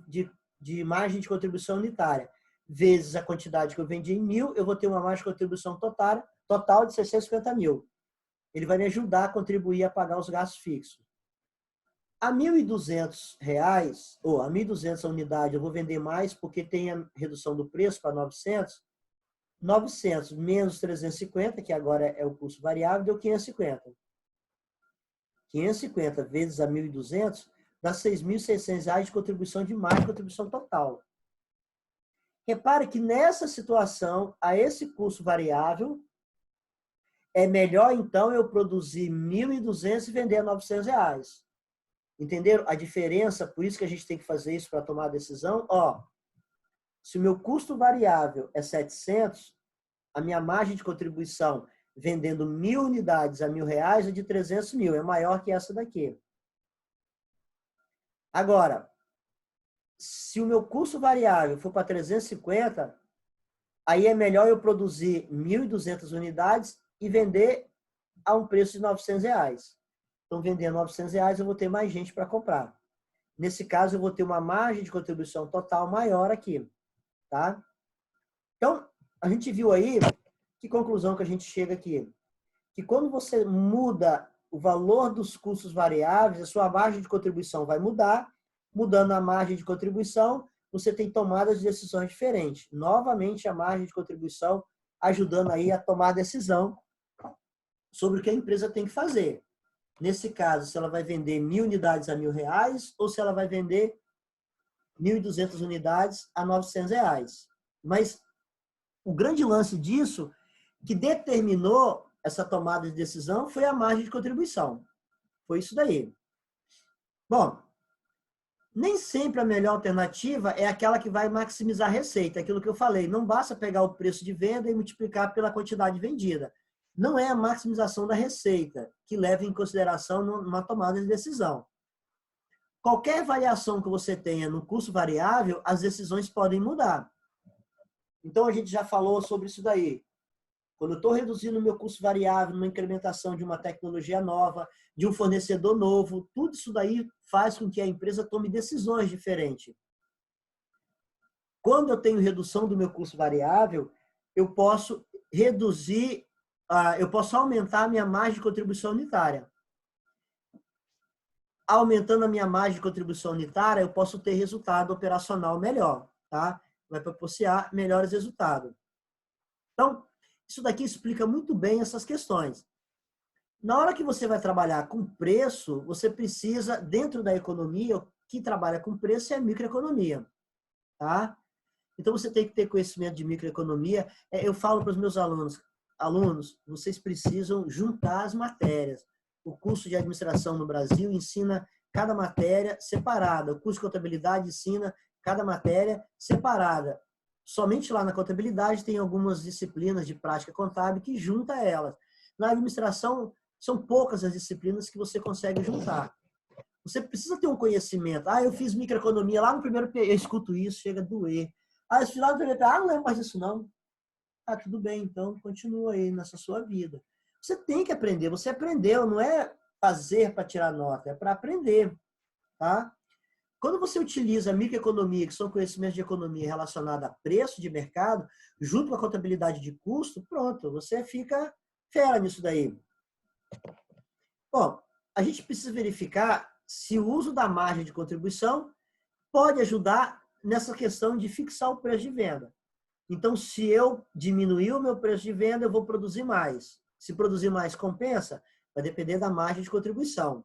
de margem de contribuição unitária. Vezes a quantidade que eu vendi em 1.000, eu vou ter uma margem de contribuição total de 650 mil. Ele vai me ajudar a contribuir a pagar os gastos fixos. A R$1.200, ou a 1.200 a unidade, eu vou vender mais porque tem a redução do preço para 900. 900 menos 350, que agora é o custo variável, deu 550. 550 vezes a 1.200 dá R$6.600 de contribuição de margem de contribuição total. Repare que nessa situação, a esse custo variável, é melhor então eu produzir 1.200 e vender a R$900. Entenderam a diferença? Por isso que a gente tem que fazer isso para tomar a decisão. Ó, se o meu custo variável é 700, a minha margem de contribuição vendendo 1.000 unidades a R$1.000 é de 300 mil, é maior que essa daqui. Agora, se o meu custo variável for para 350, aí é melhor eu produzir 1.200 unidades e vender a um preço de R$900. Então, vendendo R$900, eu vou ter mais gente para comprar. Nesse caso, eu vou ter uma margem de contribuição total maior aqui. Tá? Então, a gente viu aí, que conclusão que a gente chega aqui? Que quando você muda o valor dos custos variáveis, a sua margem de contribuição vai mudar. Mudando a margem de contribuição, você tem tomadas de decisões diferentes. Novamente, a margem de contribuição ajudando aí a tomar a decisão sobre o que a empresa tem que fazer. Nesse caso, se ela vai vender 1.000 unidades a R$1.000 ou se ela vai vender 1.200 unidades a R$900. Mas o grande lance disso, que determinou essa tomada de decisão, foi a margem de contribuição. Foi isso daí. Bom, nem sempre a melhor alternativa é aquela que vai maximizar a receita. Aquilo que eu falei, não basta pegar o preço de venda e multiplicar pela quantidade vendida. Não é a maximização da receita que leva em consideração numa tomada de decisão. Qualquer variação que você tenha no custo variável, as decisões podem mudar. Então, a gente já falou sobre isso daí. Quando eu estou reduzindo o meu custo variável, numa incrementação de uma tecnologia nova, de um fornecedor novo, tudo isso daí faz com que a empresa tome decisões diferentes. Quando eu tenho redução do meu custo variável, eu posso reduzir, eu posso aumentar a minha margem de contribuição unitária. Aumentando a minha margem de contribuição unitária, eu posso ter resultado operacional melhor, tá? Vai proporcionar melhores resultados. Então, isso daqui explica muito bem essas questões. Na hora que você vai trabalhar com preço, você precisa, dentro da economia, o que trabalha com preço é a microeconomia, tá? Então, você tem que ter conhecimento de microeconomia. Eu falo para os meus alunos, vocês precisam juntar as matérias. O curso de administração no Brasil ensina cada matéria separada. O curso de contabilidade ensina cada matéria separada. Somente lá na contabilidade tem algumas disciplinas de prática contábil que junta elas. Na administração, são poucas as disciplinas que você consegue juntar. Você precisa ter um conhecimento. Eu fiz microeconomia lá no primeiro eu escuto isso, chega a doer. Eu fiz lá no primeiro não lembro mais disso não. Tudo bem, então continua aí nessa sua vida. Você tem que aprender, você aprendeu, não é fazer para tirar nota, é para aprender, tá? Quando você utiliza a microeconomia, que são conhecimentos de economia relacionados a preço de mercado, junto com a contabilidade de custo, pronto, você fica fera nisso daí. Bom, a gente precisa verificar se o uso da margem de contribuição pode ajudar nessa questão de fixar o preço de venda. Então, se eu diminuir o meu preço de venda, eu vou produzir mais. Se produzir mais, compensa? Vai depender da margem de contribuição.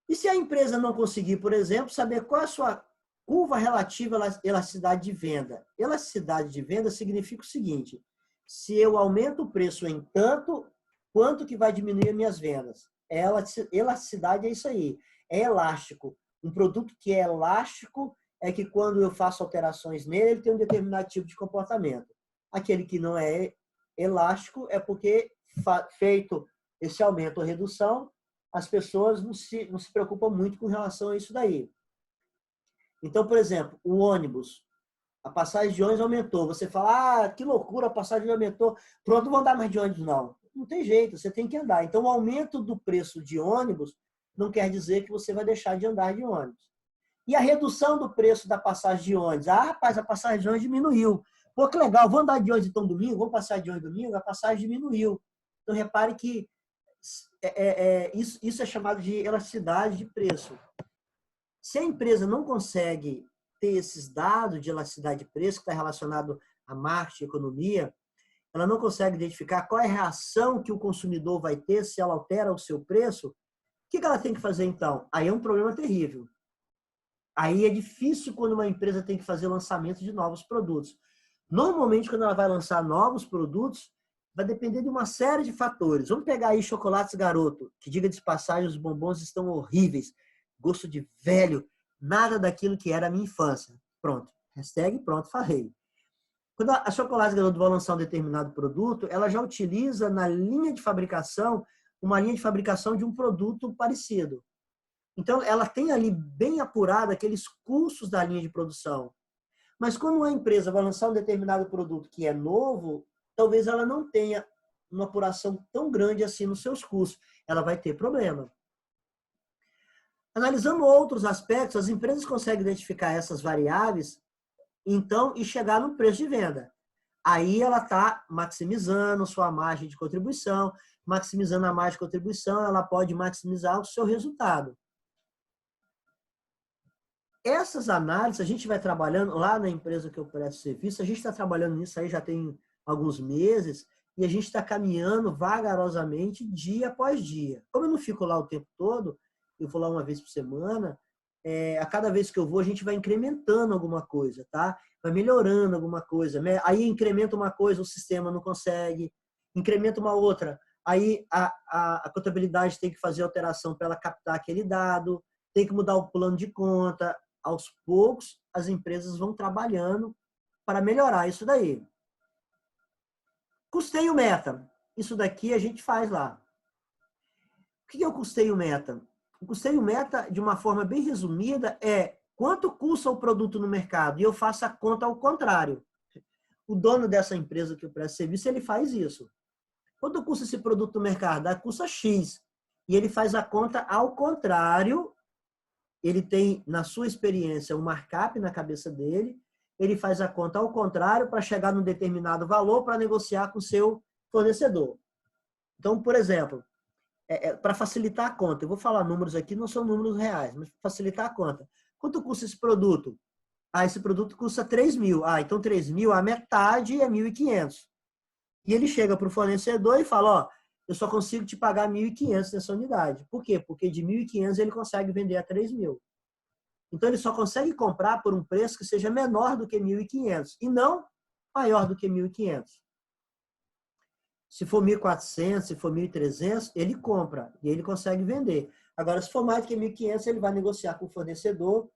E se a empresa não conseguir, por exemplo, saber qual é a sua curva relativa à elasticidade de venda? Elasticidade de venda significa o seguinte: se eu aumento o preço em tanto, quanto que vai diminuir as minhas vendas? Elasticidade é isso aí. É elástico. Um produto que é elástico é que quando eu faço alterações nele, ele tem um determinado tipo de comportamento. Aquele que não é elástico é porque, feito esse aumento ou redução, as pessoas não se preocupam muito com relação a isso daí. Então, por exemplo, o ônibus, a passagem de ônibus aumentou. Você fala, que loucura, a passagem aumentou. Pronto, não vou andar mais de ônibus, não. Não tem jeito, você tem que andar. Então, o aumento do preço de ônibus não quer dizer que você vai deixar de andar de ônibus. E a redução do preço da passagem de ônibus? Rapaz, a passagem de ônibus diminuiu. Pô, que legal, vou andar de ônibus então domingo, vou passar de ônibus domingo, a passagem diminuiu. Então, repare que isso é chamado de elasticidade de preço. Se a empresa não consegue ter esses dados de elasticidade de preço, que está relacionado a marketing, economia, ela não consegue identificar qual é a reação que o consumidor vai ter se ela altera o seu preço, o que ela tem que fazer então? Aí é um problema terrível. Aí é difícil quando uma empresa tem que fazer lançamento de novos produtos. Normalmente, quando ela vai lançar novos produtos, vai depender de uma série de fatores. Vamos pegar aí chocolates Garoto, que, diga de passagem, os bombons estão horríveis. Gosto de velho, nada daquilo que era a minha infância. Pronto. Hashtag pronto, falei. Quando a Chocolates Garoto vai lançar um determinado produto, ela já utiliza na linha de fabricação, uma linha de fabricação de um produto parecido. Então, ela tem ali bem apurado aqueles custos da linha de produção. Mas quando uma empresa vai lançar um determinado produto que é novo, talvez ela não tenha uma apuração tão grande assim nos seus custos. Ela vai ter problema. Analisando outros aspectos, as empresas conseguem identificar essas variáveis, então, e chegar no preço de venda. Aí ela está maximizando sua margem de contribuição, maximizando a margem de contribuição, ela pode maximizar o seu resultado. Essas análises, a gente vai trabalhando lá na empresa que eu presto serviço, a gente está trabalhando nisso aí já tem alguns meses e a gente está caminhando vagarosamente dia após dia. Como eu não fico lá o tempo todo, eu vou lá uma vez por semana, a cada vez que eu vou, a gente vai incrementando alguma coisa, tá? Vai melhorando alguma coisa. Aí incrementa uma coisa, o sistema não consegue. Incrementa uma outra. Aí a contabilidade tem que fazer alteração para ela captar aquele dado, tem que mudar o plano de conta. Aos poucos, as empresas vão trabalhando para melhorar isso daí. Custeio meta. Isso daqui a gente faz lá. O que é o custeio meta? O custeio meta, de uma forma bem resumida, é quanto custa o produto no mercado. E eu faço a conta ao contrário. O dono dessa empresa que eu presto serviço, ele faz isso. Quanto custa esse produto no mercado? Custa X. E ele faz a conta ao contrário. Ele tem, na sua experiência, um markup na cabeça dele. Ele faz a conta ao contrário para chegar num determinado valor para negociar com o seu fornecedor. Então, por exemplo, para facilitar a conta, eu vou falar números aqui, não são números reais, mas para facilitar a conta. Quanto custa esse produto? Esse produto custa 3 mil. Então 3 mil, a metade é 1.500. E ele chega para o fornecedor e fala, ó, eu só consigo te pagar 1.500 nessa unidade. Por quê? Porque de 1.500 ele consegue vender a 3 mil. Então ele só consegue comprar por um preço que seja menor do que 1.500 e não maior do que 1.500. Se for 1.400, se for 1.300, ele compra e ele consegue vender. Agora, se for mais do que 1.500, ele vai negociar com o fornecedor.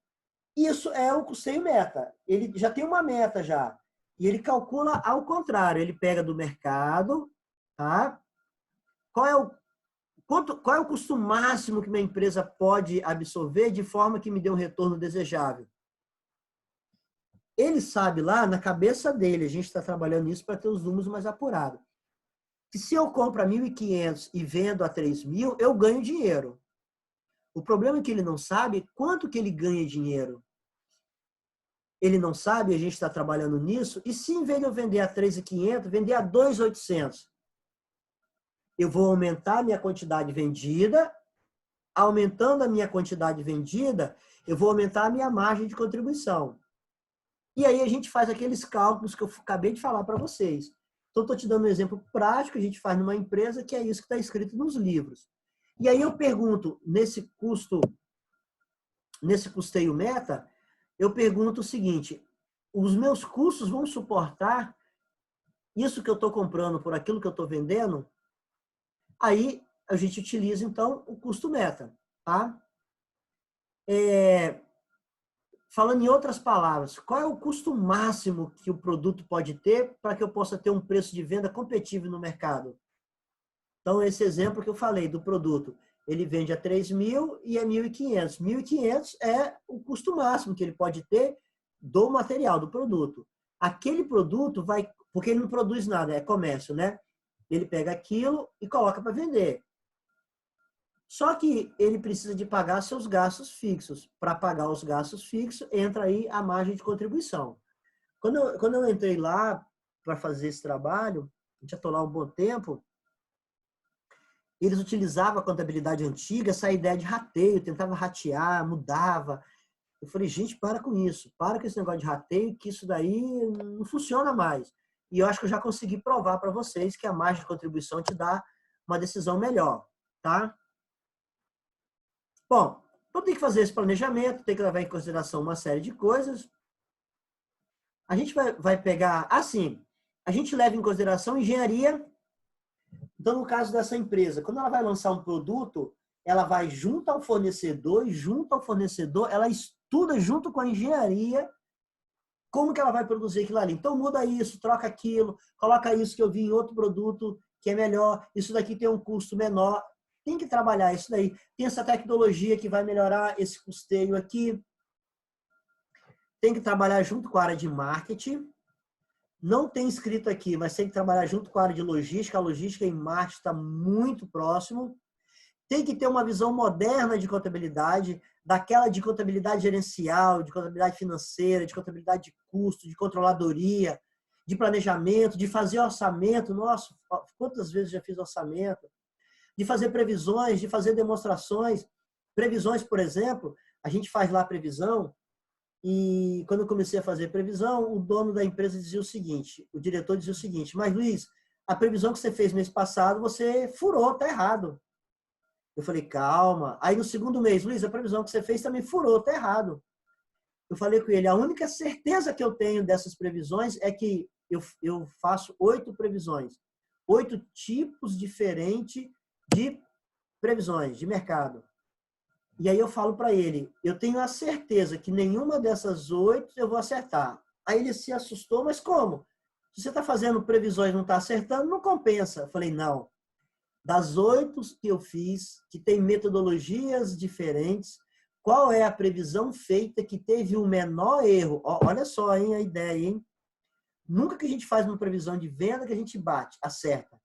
Isso é o custeio meta. Ele já tem uma meta já. E ele calcula ao contrário. Ele pega do mercado, tá? Qual é o custo máximo que minha empresa pode absorver de forma que me dê um retorno desejável? Ele sabe lá, na cabeça dele, a gente está trabalhando nisso para ter os números mais apurados. Que se eu compro a 1.500 e vendo a 3 mil, eu ganho dinheiro. O problema é que ele não sabe quanto que ele ganha dinheiro. Ele não sabe, a gente está trabalhando nisso, e se em vez de eu vender a 3.500, vender a 2.800, eu vou aumentar a minha quantidade vendida, aumentando a minha quantidade vendida, eu vou aumentar a minha margem de contribuição. E aí a gente faz aqueles cálculos que eu acabei de falar para vocês. Então, estou te dando um exemplo prático que a gente faz numa empresa, que é isso que está escrito nos livros. E aí eu pergunto, nesse custeio meta, eu pergunto o seguinte, os meus custos vão suportar isso que eu estou comprando por aquilo que eu estou vendendo? Aí a gente utiliza, então, o custo meta. Tá? Falando em outras palavras, qual é o custo máximo que o produto pode ter para que eu possa ter um preço de venda competitivo no mercado? Então, esse exemplo que eu falei do produto, ele vende a 3 mil e é 1.500. 1.500 é o custo máximo que ele pode ter do material, do produto. Aquele produto vai, porque ele não produz nada, é comércio, né? Ele pega aquilo e coloca para vender. Só que ele precisa de pagar seus gastos fixos. Para pagar os gastos fixos, entra aí a margem de contribuição. Quando eu entrei lá para fazer esse trabalho, já estou lá um bom tempo, eles utilizavam a contabilidade antiga, essa ideia de rateio, tentava ratear, mudava. Eu falei, gente, para com isso. Para com esse negócio de rateio, que isso daí não funciona mais. E eu acho que eu já consegui provar para vocês que a margem de contribuição te dá uma decisão melhor, tá? Bom, então tem que fazer esse planejamento, tem que levar em consideração uma série de coisas. A gente vai pegar, assim, a gente leva em consideração engenharia. Então, no caso dessa empresa, quando ela vai lançar um produto, ela vai junto ao fornecedor, e junto ao fornecedor, ela estuda junto com a engenharia como que ela vai produzir aquilo ali. Então, muda isso, troca aquilo, coloca isso que eu vi em outro produto que é melhor, isso daqui tem um custo menor. Tem que trabalhar isso daí. Tem essa tecnologia que vai melhorar esse custeio aqui. Tem que trabalhar junto com a área de marketing. Não tem escrito aqui, mas tem que trabalhar junto com a área de logística. A logística e marketing está muito próximo. Tem que ter uma visão moderna de contabilidade, daquela de contabilidade gerencial, de contabilidade financeira, de contabilidade de custo, de controladoria, de planejamento, de fazer orçamento. Nossa, quantas vezes já fiz orçamento? De fazer previsões, de fazer demonstrações. Previsões, por exemplo, a gente faz lá a previsão e quando eu comecei a fazer previsão, o dono da empresa dizia o seguinte, o diretor dizia o seguinte, mas Luiz, a previsão que você fez mês passado, você furou, tá errado. Eu falei, calma. Aí no segundo mês, Luiz, a previsão que você fez também furou, tá errado. Eu falei com ele, a única certeza que eu tenho dessas previsões é que eu faço 8 previsões. 8 tipos diferentes de previsões de mercado. E aí eu falo para ele, eu tenho a certeza que nenhuma dessas 8 eu vou acertar. Aí ele se assustou, mas como? Se você está fazendo previsões e não está acertando, não compensa. Eu falei, não. Das 8 que eu fiz, que tem metodologias diferentes, qual é a previsão feita que teve o menor erro? Olha só, hein, a ideia, hein? Nunca que a gente faz uma previsão de venda que a gente bate, acerta.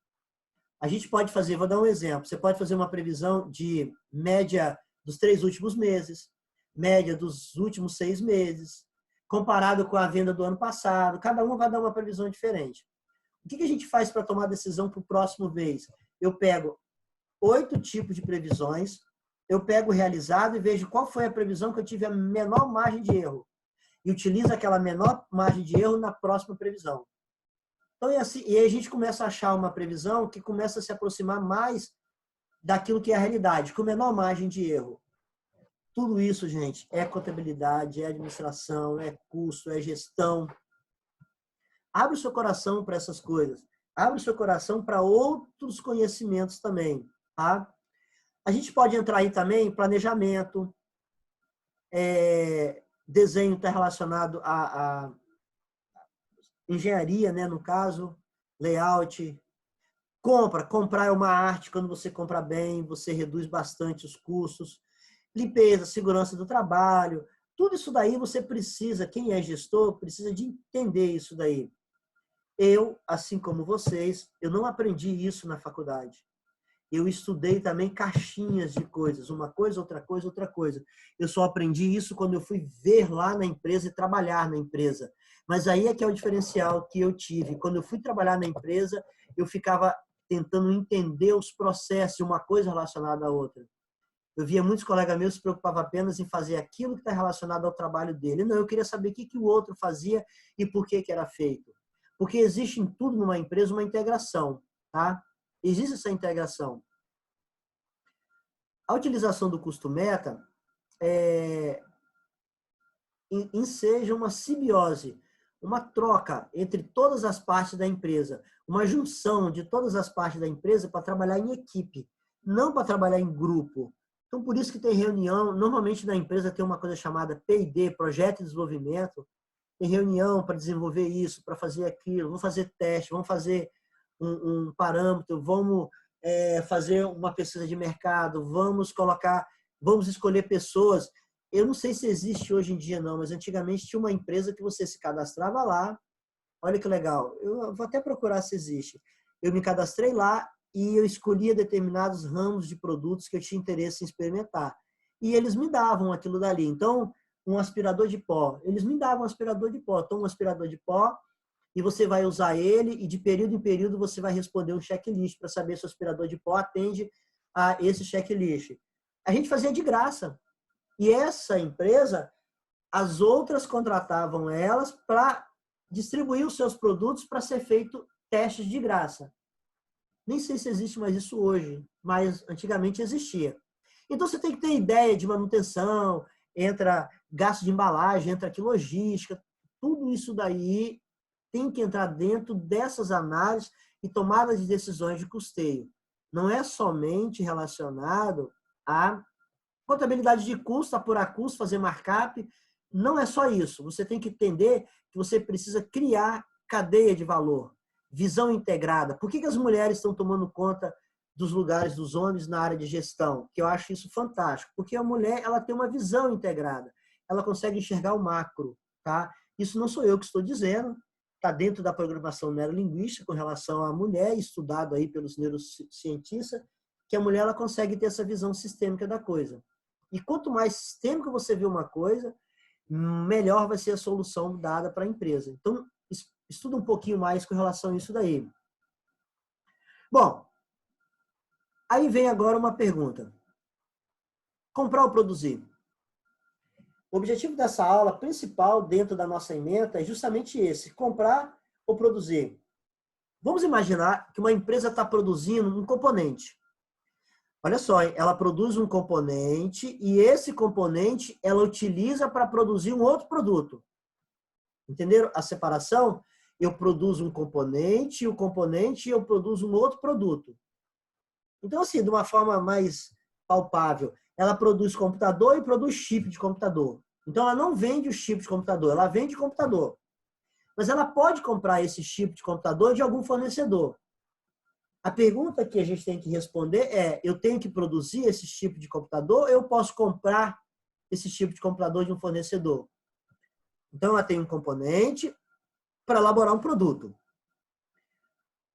A gente pode fazer, vou dar um exemplo, você pode fazer uma previsão de média dos 3 últimos meses, média dos últimos 6 meses, comparado com a venda do ano passado. Cada um vai dar uma previsão diferente. O que a gente faz para tomar decisão para o próximo mês? Eu pego 8 tipos de previsões, eu pego o realizado e vejo qual foi a previsão que eu tive a menor margem de erro. E utilizo aquela menor margem de erro na próxima previsão. Então, é assim, e aí a gente começa a achar uma previsão que começa a se aproximar mais daquilo que é a realidade, com menor margem de erro. Tudo isso, gente, é contabilidade, é administração, é custo, é gestão. Abre o seu coração para essas coisas. Abre o seu coração para outros conhecimentos também, tá? A gente pode entrar aí também em planejamento, desenho está relacionado a engenharia, né, no caso, layout. Comprar é uma arte, quando você compra bem, você reduz bastante os custos. Limpeza, segurança do trabalho, tudo isso daí você precisa, quem é gestor, precisa de entender isso daí. Eu, assim como vocês, eu não aprendi isso na faculdade. Eu estudei também caixinhas de coisas, uma coisa, outra coisa, outra coisa. Eu só aprendi isso quando eu fui ver lá na empresa e trabalhar na empresa. Mas aí é que é o diferencial que eu tive. Quando eu fui trabalhar na empresa, eu ficava tentando entender os processos de uma coisa relacionada à outra. Eu via muitos colegas meus se preocupavam apenas em fazer aquilo que está relacionado ao trabalho dele. Não, eu queria saber o que o outro fazia e por que era feito. Porque existe em tudo numa empresa uma integração, tá? Existe essa integração. A utilização do custo meta enseja uma simbiose, uma troca entre todas as partes da empresa, uma junção de todas as partes da empresa para trabalhar em equipe, não para trabalhar em grupo. Então, por isso que tem reunião, normalmente na empresa tem uma coisa chamada P&D, Projeto de Desenvolvimento, tem reunião para desenvolver isso, para fazer aquilo, vamos fazer teste, vamos fazer um parâmetro, vamos fazer uma pesquisa de mercado, vamos escolher pessoas. Eu não sei se existe hoje em dia não, mas antigamente tinha uma empresa que você se cadastrava lá. Olha que legal. Eu vou até procurar se existe. Eu me cadastrei lá e eu escolhia determinados ramos de produtos que eu tinha interesse em experimentar. E eles me davam aquilo dali. Então, um aspirador de pó. Eles me davam um aspirador de pó. Toma um aspirador de pó e você vai usar ele e de período em período você vai responder um checklist para saber se o aspirador de pó atende a esse checklist. A gente fazia de graça. E essa empresa, as outras contratavam elas para distribuir os seus produtos para ser feito testes de graça. Nem sei se existe mais isso hoje, mas antigamente existia. Então você tem que ter ideia de manutenção, entra gasto de embalagem, entra aqui logística, tudo isso daí tem que entrar dentro dessas análises e tomada de decisões de custeio. Não é somente relacionado a contabilidade de custo, apurar custo, fazer markup. Não é só isso. Você tem que entender que você precisa criar cadeia de valor, visão integrada. Por que as mulheres estão tomando conta dos lugares dos homens na área de gestão? Que eu acho isso fantástico. Porque a mulher ela tem uma visão integrada. Ela consegue enxergar o macro. Tá? Isso não sou eu que estou dizendo. Está dentro da programação neurolinguística com relação à mulher, estudado aí pelos neurocientistas, que a mulher ela consegue ter essa visão sistêmica da coisa. E quanto mais sistêmico você vê uma coisa, melhor vai ser a solução dada para a empresa. Então, estuda um pouquinho mais com relação a isso daí. Bom, aí vem agora uma pergunta. Comprar ou produzir? O objetivo dessa aula principal dentro da nossa ementa é justamente esse, comprar ou produzir. Vamos imaginar que uma empresa está produzindo um componente. Olha só, ela produz um componente e esse componente ela utiliza para produzir um outro produto. Entenderam a separação? Eu produzo um componente, o componente eu produzo um outro produto. Então, assim, de uma forma mais palpável, ela produz computador e produz chip de computador. Então, ela não vende o chip de computador, ela vende computador. Mas ela pode comprar esse chip de computador de algum fornecedor. A pergunta que a gente tem que responder é: eu tenho que produzir esse tipo de computador ou eu posso comprar esse tipo de computador de um fornecedor? Então, ela tem um componente para elaborar um produto.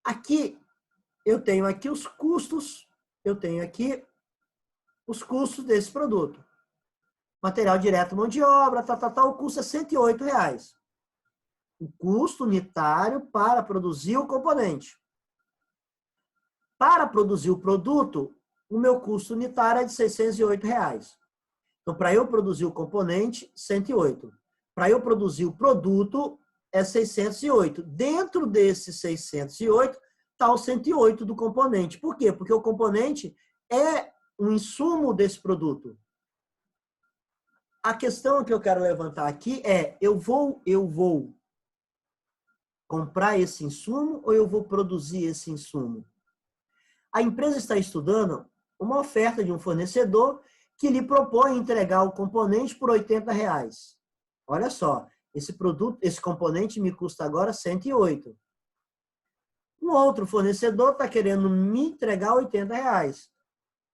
Aqui, eu tenho aqui os custos, eu tenho aqui os custos desse produto. Material direto, mão de obra, o custo é R$108. O custo unitário para produzir o componente. Para produzir o produto, o meu custo unitário é de R$608. Então, para eu produzir o componente, 108. Para eu produzir o produto, é 608. Dentro desses 608, está o 108 do componente. Por quê? Porque o componente é um insumo desse produto. A questão que eu quero levantar aqui é: eu vou comprar esse insumo ou eu vou produzir esse insumo? A empresa está estudando uma oferta de um fornecedor que lhe propõe entregar o componente por R$80. Olha só, esse componente me custa agora 108. Um outro fornecedor está querendo me entregar R$80.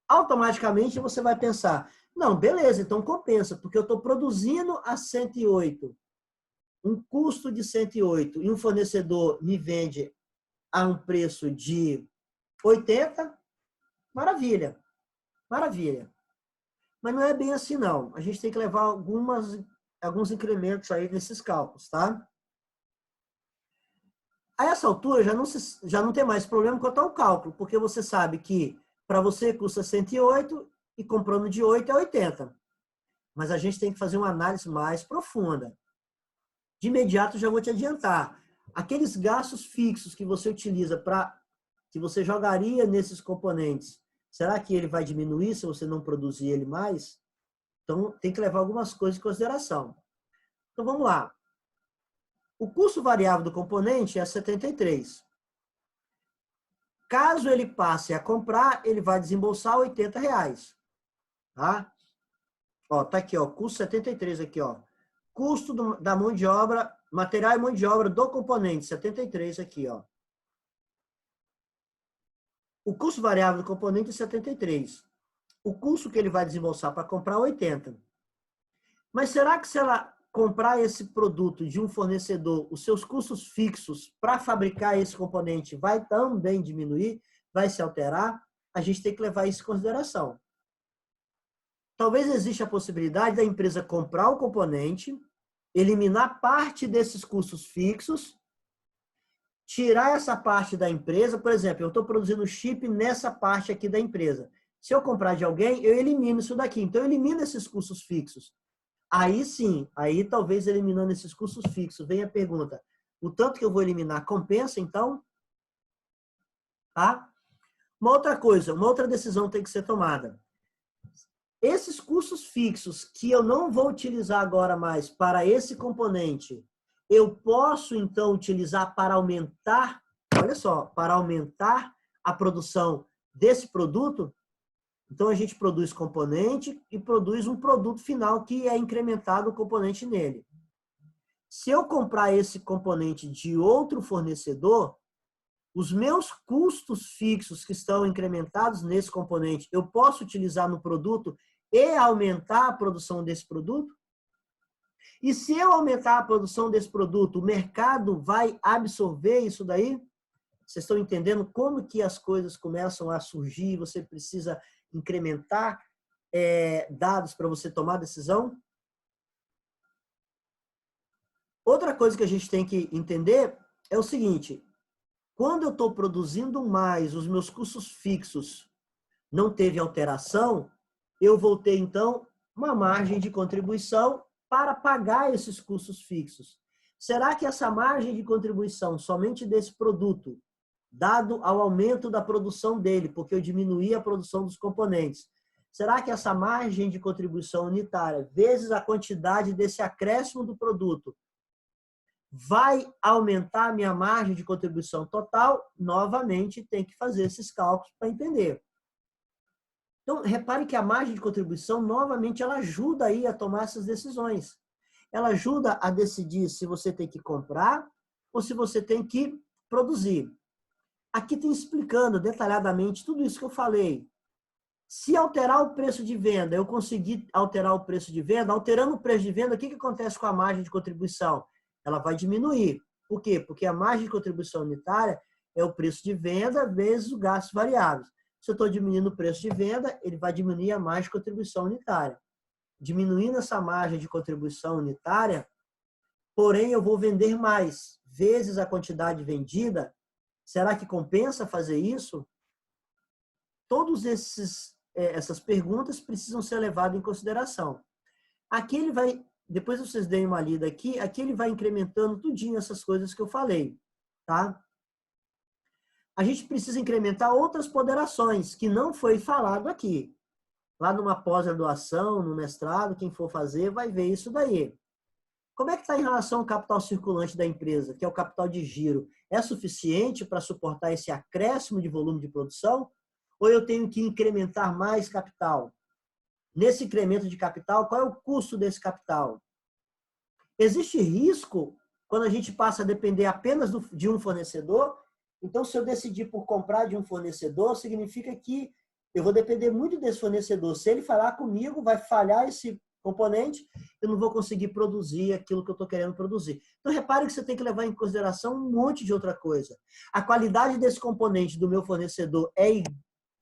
Automaticamente você vai pensar: não, beleza, então compensa, porque eu estou produzindo a 108. Um custo de 108 e um fornecedor me vende a um preço de 80, maravilha, maravilha. Mas não é bem assim, não. A gente tem que levar alguns incrementos aí nesses cálculos, tá? A essa altura já não tem mais problema quanto ao cálculo, porque você sabe que para você custa 108 e comprando de 8 é 80. Mas a gente tem que fazer uma análise mais profunda. De imediato, já vou te adiantar. Aqueles gastos fixos que você utiliza que você jogaria nesses componentes, será que ele vai diminuir se você não produzir ele mais? Então, tem que levar algumas coisas em consideração. Então, vamos lá. O custo variável do componente é 73. Caso ele passe a comprar, ele vai desembolsar R$80. Tá? Ó, tá aqui, ó, custo 73 aqui, ó. Custo da mão de obra, material e mão de obra do componente, 73 aqui, ó. O custo variável do componente é 73. O custo que ele vai desembolsar para comprar é 80. Mas será que se ela comprar esse produto de um fornecedor, os seus custos fixos para fabricar esse componente vai também diminuir, vai se alterar? A gente tem que levar isso em consideração. Talvez exista a possibilidade da empresa comprar o componente, eliminar parte desses custos fixos, tirar essa parte da empresa. Por exemplo, eu estou produzindo chip nessa parte aqui da empresa. Se eu comprar de alguém, eu elimino isso daqui. Então, eu elimino esses custos fixos. Aí sim, aí talvez eliminando esses custos fixos, vem a pergunta: o tanto que eu vou eliminar compensa, então? Tá? Uma outra coisa, uma outra decisão tem que ser tomada. Esses custos fixos que eu não vou utilizar agora mais para esse componente, eu posso então utilizar para aumentar, olha só, para aumentar a produção desse produto? Então, a gente produz componente e produz um produto final que é incrementado o componente nele. Se eu comprar esse componente de outro fornecedor, os meus custos fixos que estão incrementados nesse componente, eu posso utilizar no produto e aumentar a produção desse produto? E se eu aumentar a produção desse produto, o mercado vai absorver isso daí? Vocês estão entendendo como que as coisas começam a surgir? Você precisa incrementar dados para você tomar decisão? Outra coisa que a gente tem que entender é o seguinte: quando eu estou produzindo mais, os meus custos fixos não teve alteração, eu vou ter, então, uma margem de contribuição para pagar esses custos fixos. Será que essa margem de contribuição somente desse produto dado ao aumento da produção dele, porque eu diminuí a produção dos componentes. Será que essa margem de contribuição unitária, vezes a quantidade desse acréscimo do produto, vai aumentar a minha margem de contribuição total? Novamente, tem que fazer esses cálculos para entender. Então, repare que a margem de contribuição, novamente, ela ajuda aí a tomar essas decisões. Ela ajuda a decidir se você tem que comprar ou se você tem que produzir. Aqui tem explicando detalhadamente tudo isso que eu falei. Se alterar o preço de venda, eu conseguir alterar o preço de venda, alterando o preço de venda, o que acontece com a margem de contribuição? Ela vai diminuir. Por quê? Porque a margem de contribuição unitária é o preço de venda vezes os gastos variáveis. Se eu estou diminuindo o preço de venda, ele vai diminuir a margem de contribuição unitária. Diminuindo essa margem de contribuição unitária, porém eu vou vender mais, vezes a quantidade vendida. Será que compensa fazer isso? Todas essas perguntas precisam ser levadas em consideração. Aqui ele vai, depois vocês deem uma lida aqui ele vai incrementando tudinho essas coisas que eu falei, tá? A gente precisa incrementar outras ponderações que não foi falado aqui. Lá numa pós-graduação, no mestrado, quem for fazer vai ver isso daí. Como é que está em relação ao capital circulante da empresa, que é o capital de giro? É suficiente para suportar esse acréscimo de volume de produção? Ou eu tenho que incrementar mais capital? Nesse incremento de capital, qual é o custo desse capital? Existe risco quando a gente passa a depender apenas de um fornecedor? Então, se eu decidir por comprar de um fornecedor, significa que eu vou depender muito desse fornecedor. Se ele falar comigo, vai falhar esse componente, eu não vou conseguir produzir aquilo que eu estou querendo produzir. Então, repare que você tem que levar em consideração um monte de outra coisa. A qualidade desse componente do meu fornecedor é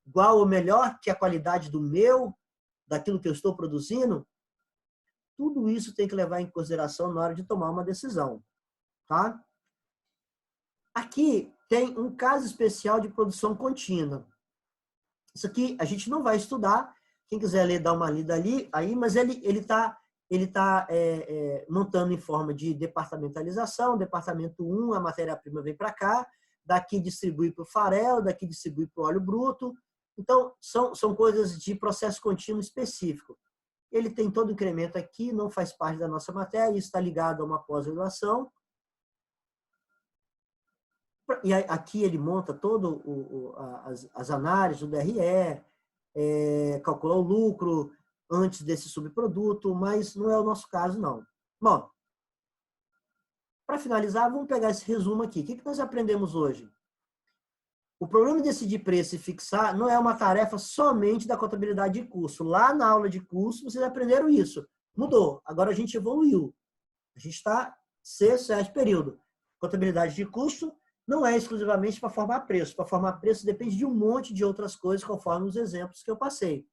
igual ou melhor que a qualidade daquilo que eu estou produzindo? Tudo isso tem que levar em consideração na hora de tomar uma decisão, tá? Aqui tem um caso especial de produção contínua. Isso aqui a gente não vai estudar. Quem quiser ler, dá uma lida ali, mas ele está montando em forma de departamentalização. Departamento 1, a matéria-prima vem para cá, daqui distribui para o farelo, daqui distribui para o óleo bruto. Então, são coisas de processo contínuo específico. Ele tem todo o incremento aqui, não faz parte da nossa matéria, isso está ligado a uma pós-graduação. E aqui ele monta todo as análises, o DRE, calcula o lucro antes desse subproduto, mas não é o nosso caso, não. Bom, para finalizar, vamos pegar esse resumo aqui. O que nós aprendemos hoje? O problema de decidir preço e fixar não é uma tarefa somente da contabilidade de custo. Lá na aula de custo, vocês aprenderam isso. Mudou. Agora a gente evoluiu. A gente está sexto, sétimo período. Contabilidade de custo não é exclusivamente para formar preço. Para formar preço depende de um monte de outras coisas, conforme os exemplos que eu passei.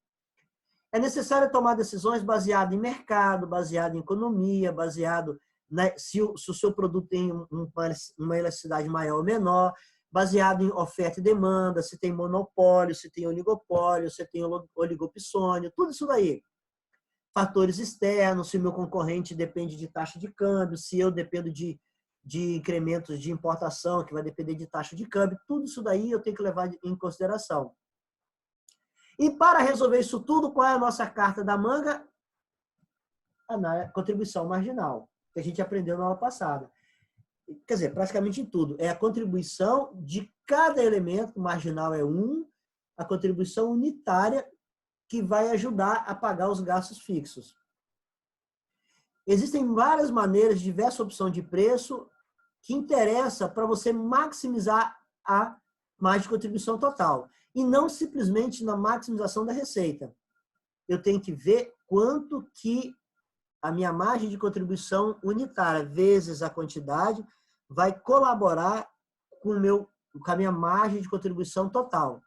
É necessário tomar decisões baseadas em mercado, baseado em economia, baseado se o seu produto tem uma elasticidade maior ou menor, baseado em oferta e demanda, se tem monopólio, se tem oligopólio, se tem oligopsônio, tudo isso daí. Fatores externos, se o meu concorrente depende de taxa de câmbio, se eu dependo de incrementos de importação, que vai depender de taxa de câmbio, tudo isso daí eu tenho que levar em consideração. E para resolver isso tudo, qual é a nossa carta da manga? A contribuição marginal, que a gente aprendeu na aula passada. Quer dizer, praticamente em tudo. É a contribuição de cada elemento, o marginal é 1, a contribuição unitária que vai ajudar a pagar os gastos fixos. Existem várias maneiras, diversas opções de preço que interessa para você maximizar a margem de contribuição total. E não simplesmente na maximização da receita. Eu tenho que ver quanto que a minha margem de contribuição unitária vezes a quantidade vai colaborar com a minha margem de contribuição total.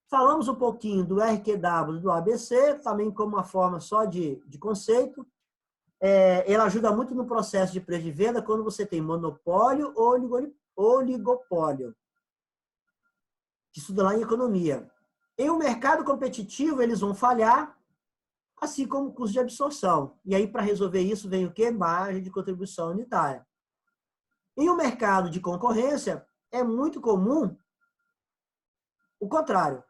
Falamos um pouquinho do RQW do ABC, também como uma forma só de conceito. Ela ajuda muito no processo de preço de venda quando você tem monopólio ou oligopólio. Que estuda lá em economia. Em um mercado competitivo, eles vão falhar, assim como o custo de absorção. E aí, para resolver isso, vem o quê? Margem de contribuição unitária. Em um mercado de concorrência, é muito comum o contrário.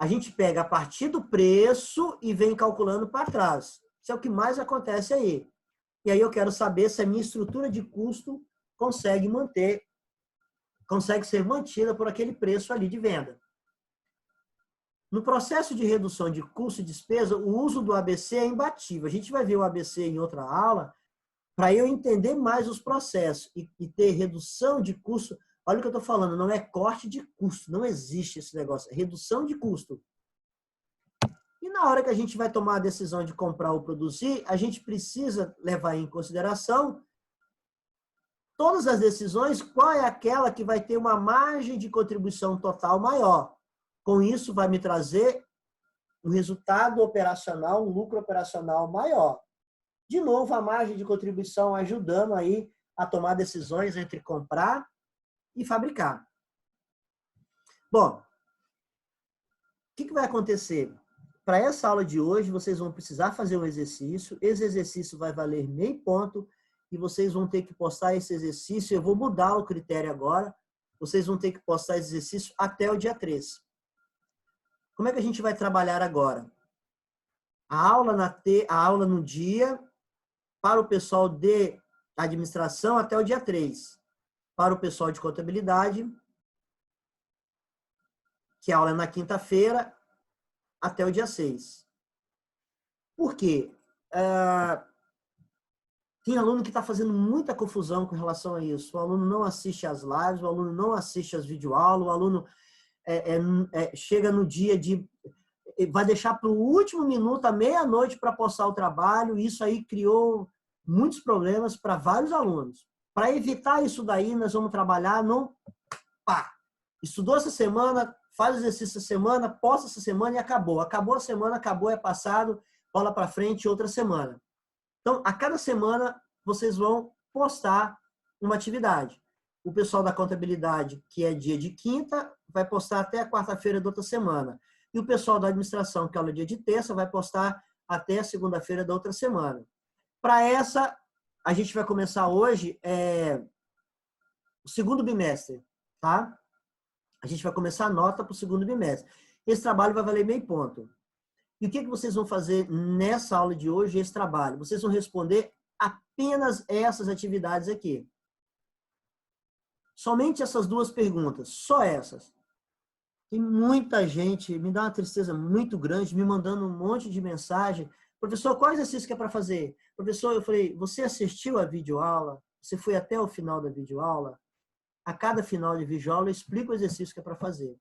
A gente pega a partir do preço e vem calculando para trás. Isso é o que mais acontece aí. E aí eu quero saber se a minha estrutura de custo consegue ser mantida por aquele preço ali de venda. No processo de redução de custo e despesa, o uso do ABC é imbatível. A gente vai ver o ABC em outra aula, para eu entender mais os processos e ter redução de custo. Olha o que eu estou falando, não é corte de custo, não existe esse negócio, é redução de custo. E na hora que a gente vai tomar a decisão de comprar ou produzir, a gente precisa levar em consideração todas as decisões, qual é aquela que vai ter uma margem de contribuição total maior. Com isso, vai me trazer um resultado operacional, um lucro operacional maior. De novo, a margem de contribuição ajudando aí a tomar decisões entre comprar e fabricar. Bom, o que vai acontecer? Para essa aula de hoje, vocês vão precisar fazer um exercício. Esse exercício vai valer meio ponto e vocês vão ter que postar esse exercício. Eu vou mudar o critério agora. Vocês vão ter que postar esse exercício até o dia 3. Como é que a gente vai trabalhar agora? A aula no dia para o pessoal de administração até o dia 3. Para o pessoal de contabilidade, que a aula é na quinta-feira, até o dia 6. Por quê? Tem aluno que está fazendo muita confusão com relação a isso. O aluno não assiste às lives, o aluno não assiste às videoaulas, o aluno chega no dia vai deixar para o último minuto, à meia-noite, para postar o trabalho. Isso aí criou muitos problemas para vários alunos. Para evitar isso daí, nós vamos trabalhar no estudou essa semana, faz o exercício essa semana, posta essa semana e acabou. Acabou a semana, acabou, é passado, bola para frente, outra semana. Então, a cada semana, vocês vão postar uma atividade. O pessoal da contabilidade, que é dia de quinta, vai postar até a quarta-feira da outra semana. E o pessoal da administração, que é o dia de terça, vai postar até a segunda-feira da outra semana. Para essa, a gente vai começar hoje o segundo bimestre, tá? A gente vai começar a nota para o segundo bimestre. Esse trabalho vai valer meio ponto. E o que vocês vão fazer nessa aula de hoje, esse trabalho? Vocês vão responder apenas essas atividades aqui. Somente essas duas perguntas, só essas. Tem muita gente, me dá uma tristeza muito grande, me mandando um monte de mensagem. Professor, qual exercício que é para fazer? Professor, eu falei, você assistiu a videoaula? Você foi até o final da videoaula? A cada final de videoaula eu explico o exercício que é para fazer.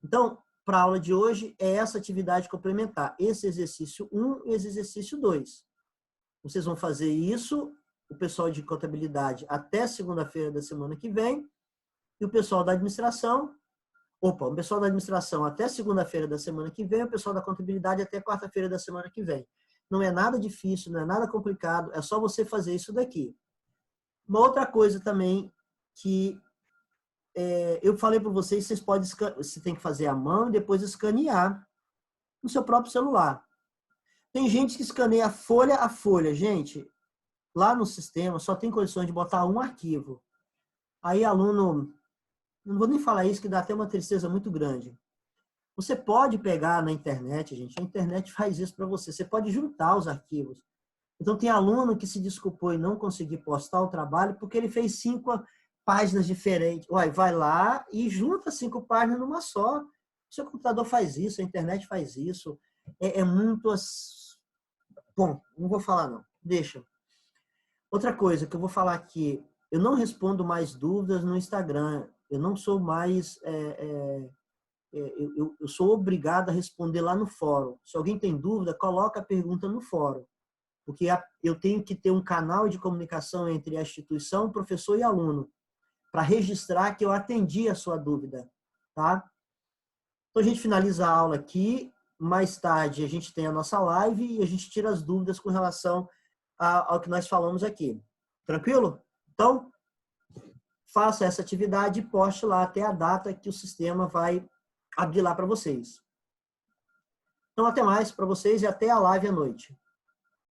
Então, para a aula de hoje, é essa atividade complementar. Esse exercício 1 e esse exercício 2. Vocês vão fazer isso, o pessoal de contabilidade até segunda-feira da semana que vem, e o pessoal da administração, o pessoal da administração até segunda-feira da semana que vem, o pessoal da contabilidade até quarta-feira da semana que vem. Não é nada difícil, não é nada complicado, é só você fazer isso daqui. Uma outra coisa também que eu falei para vocês, você tem que fazer à mão e depois escanear no seu próprio celular. Tem gente que escaneia folha a folha. Gente, lá no sistema só tem condições de botar um arquivo. Aí aluno, não vou nem falar isso, que dá até uma tristeza muito grande. Você pode pegar na internet, gente, a internet faz isso para você. Você pode juntar os arquivos. Então tem aluno que se desculpou e não conseguiu postar o trabalho porque ele fez 5 páginas diferentes. Vai lá e junta 5 páginas numa só. O seu computador faz isso, a internet faz isso. É muito... Bom, não vou falar não. Deixa. Outra coisa que eu vou falar aqui, eu não respondo mais dúvidas no Instagram. Eu não sou mais... eu sou obrigado a responder lá no fórum. Se alguém tem dúvida, coloca a pergunta no fórum. Porque eu tenho que ter um canal de comunicação entre a instituição, professor e aluno, para registrar que eu atendi a sua dúvida, tá? Então, a gente finaliza a aula aqui. Mais tarde, a gente tem a nossa live e a gente tira as dúvidas com relação ao que nós falamos aqui. Tranquilo? Então, faça essa atividade e poste lá até a data que o sistema vai abrir lá para vocês. Então, até mais para vocês e até a live à noite.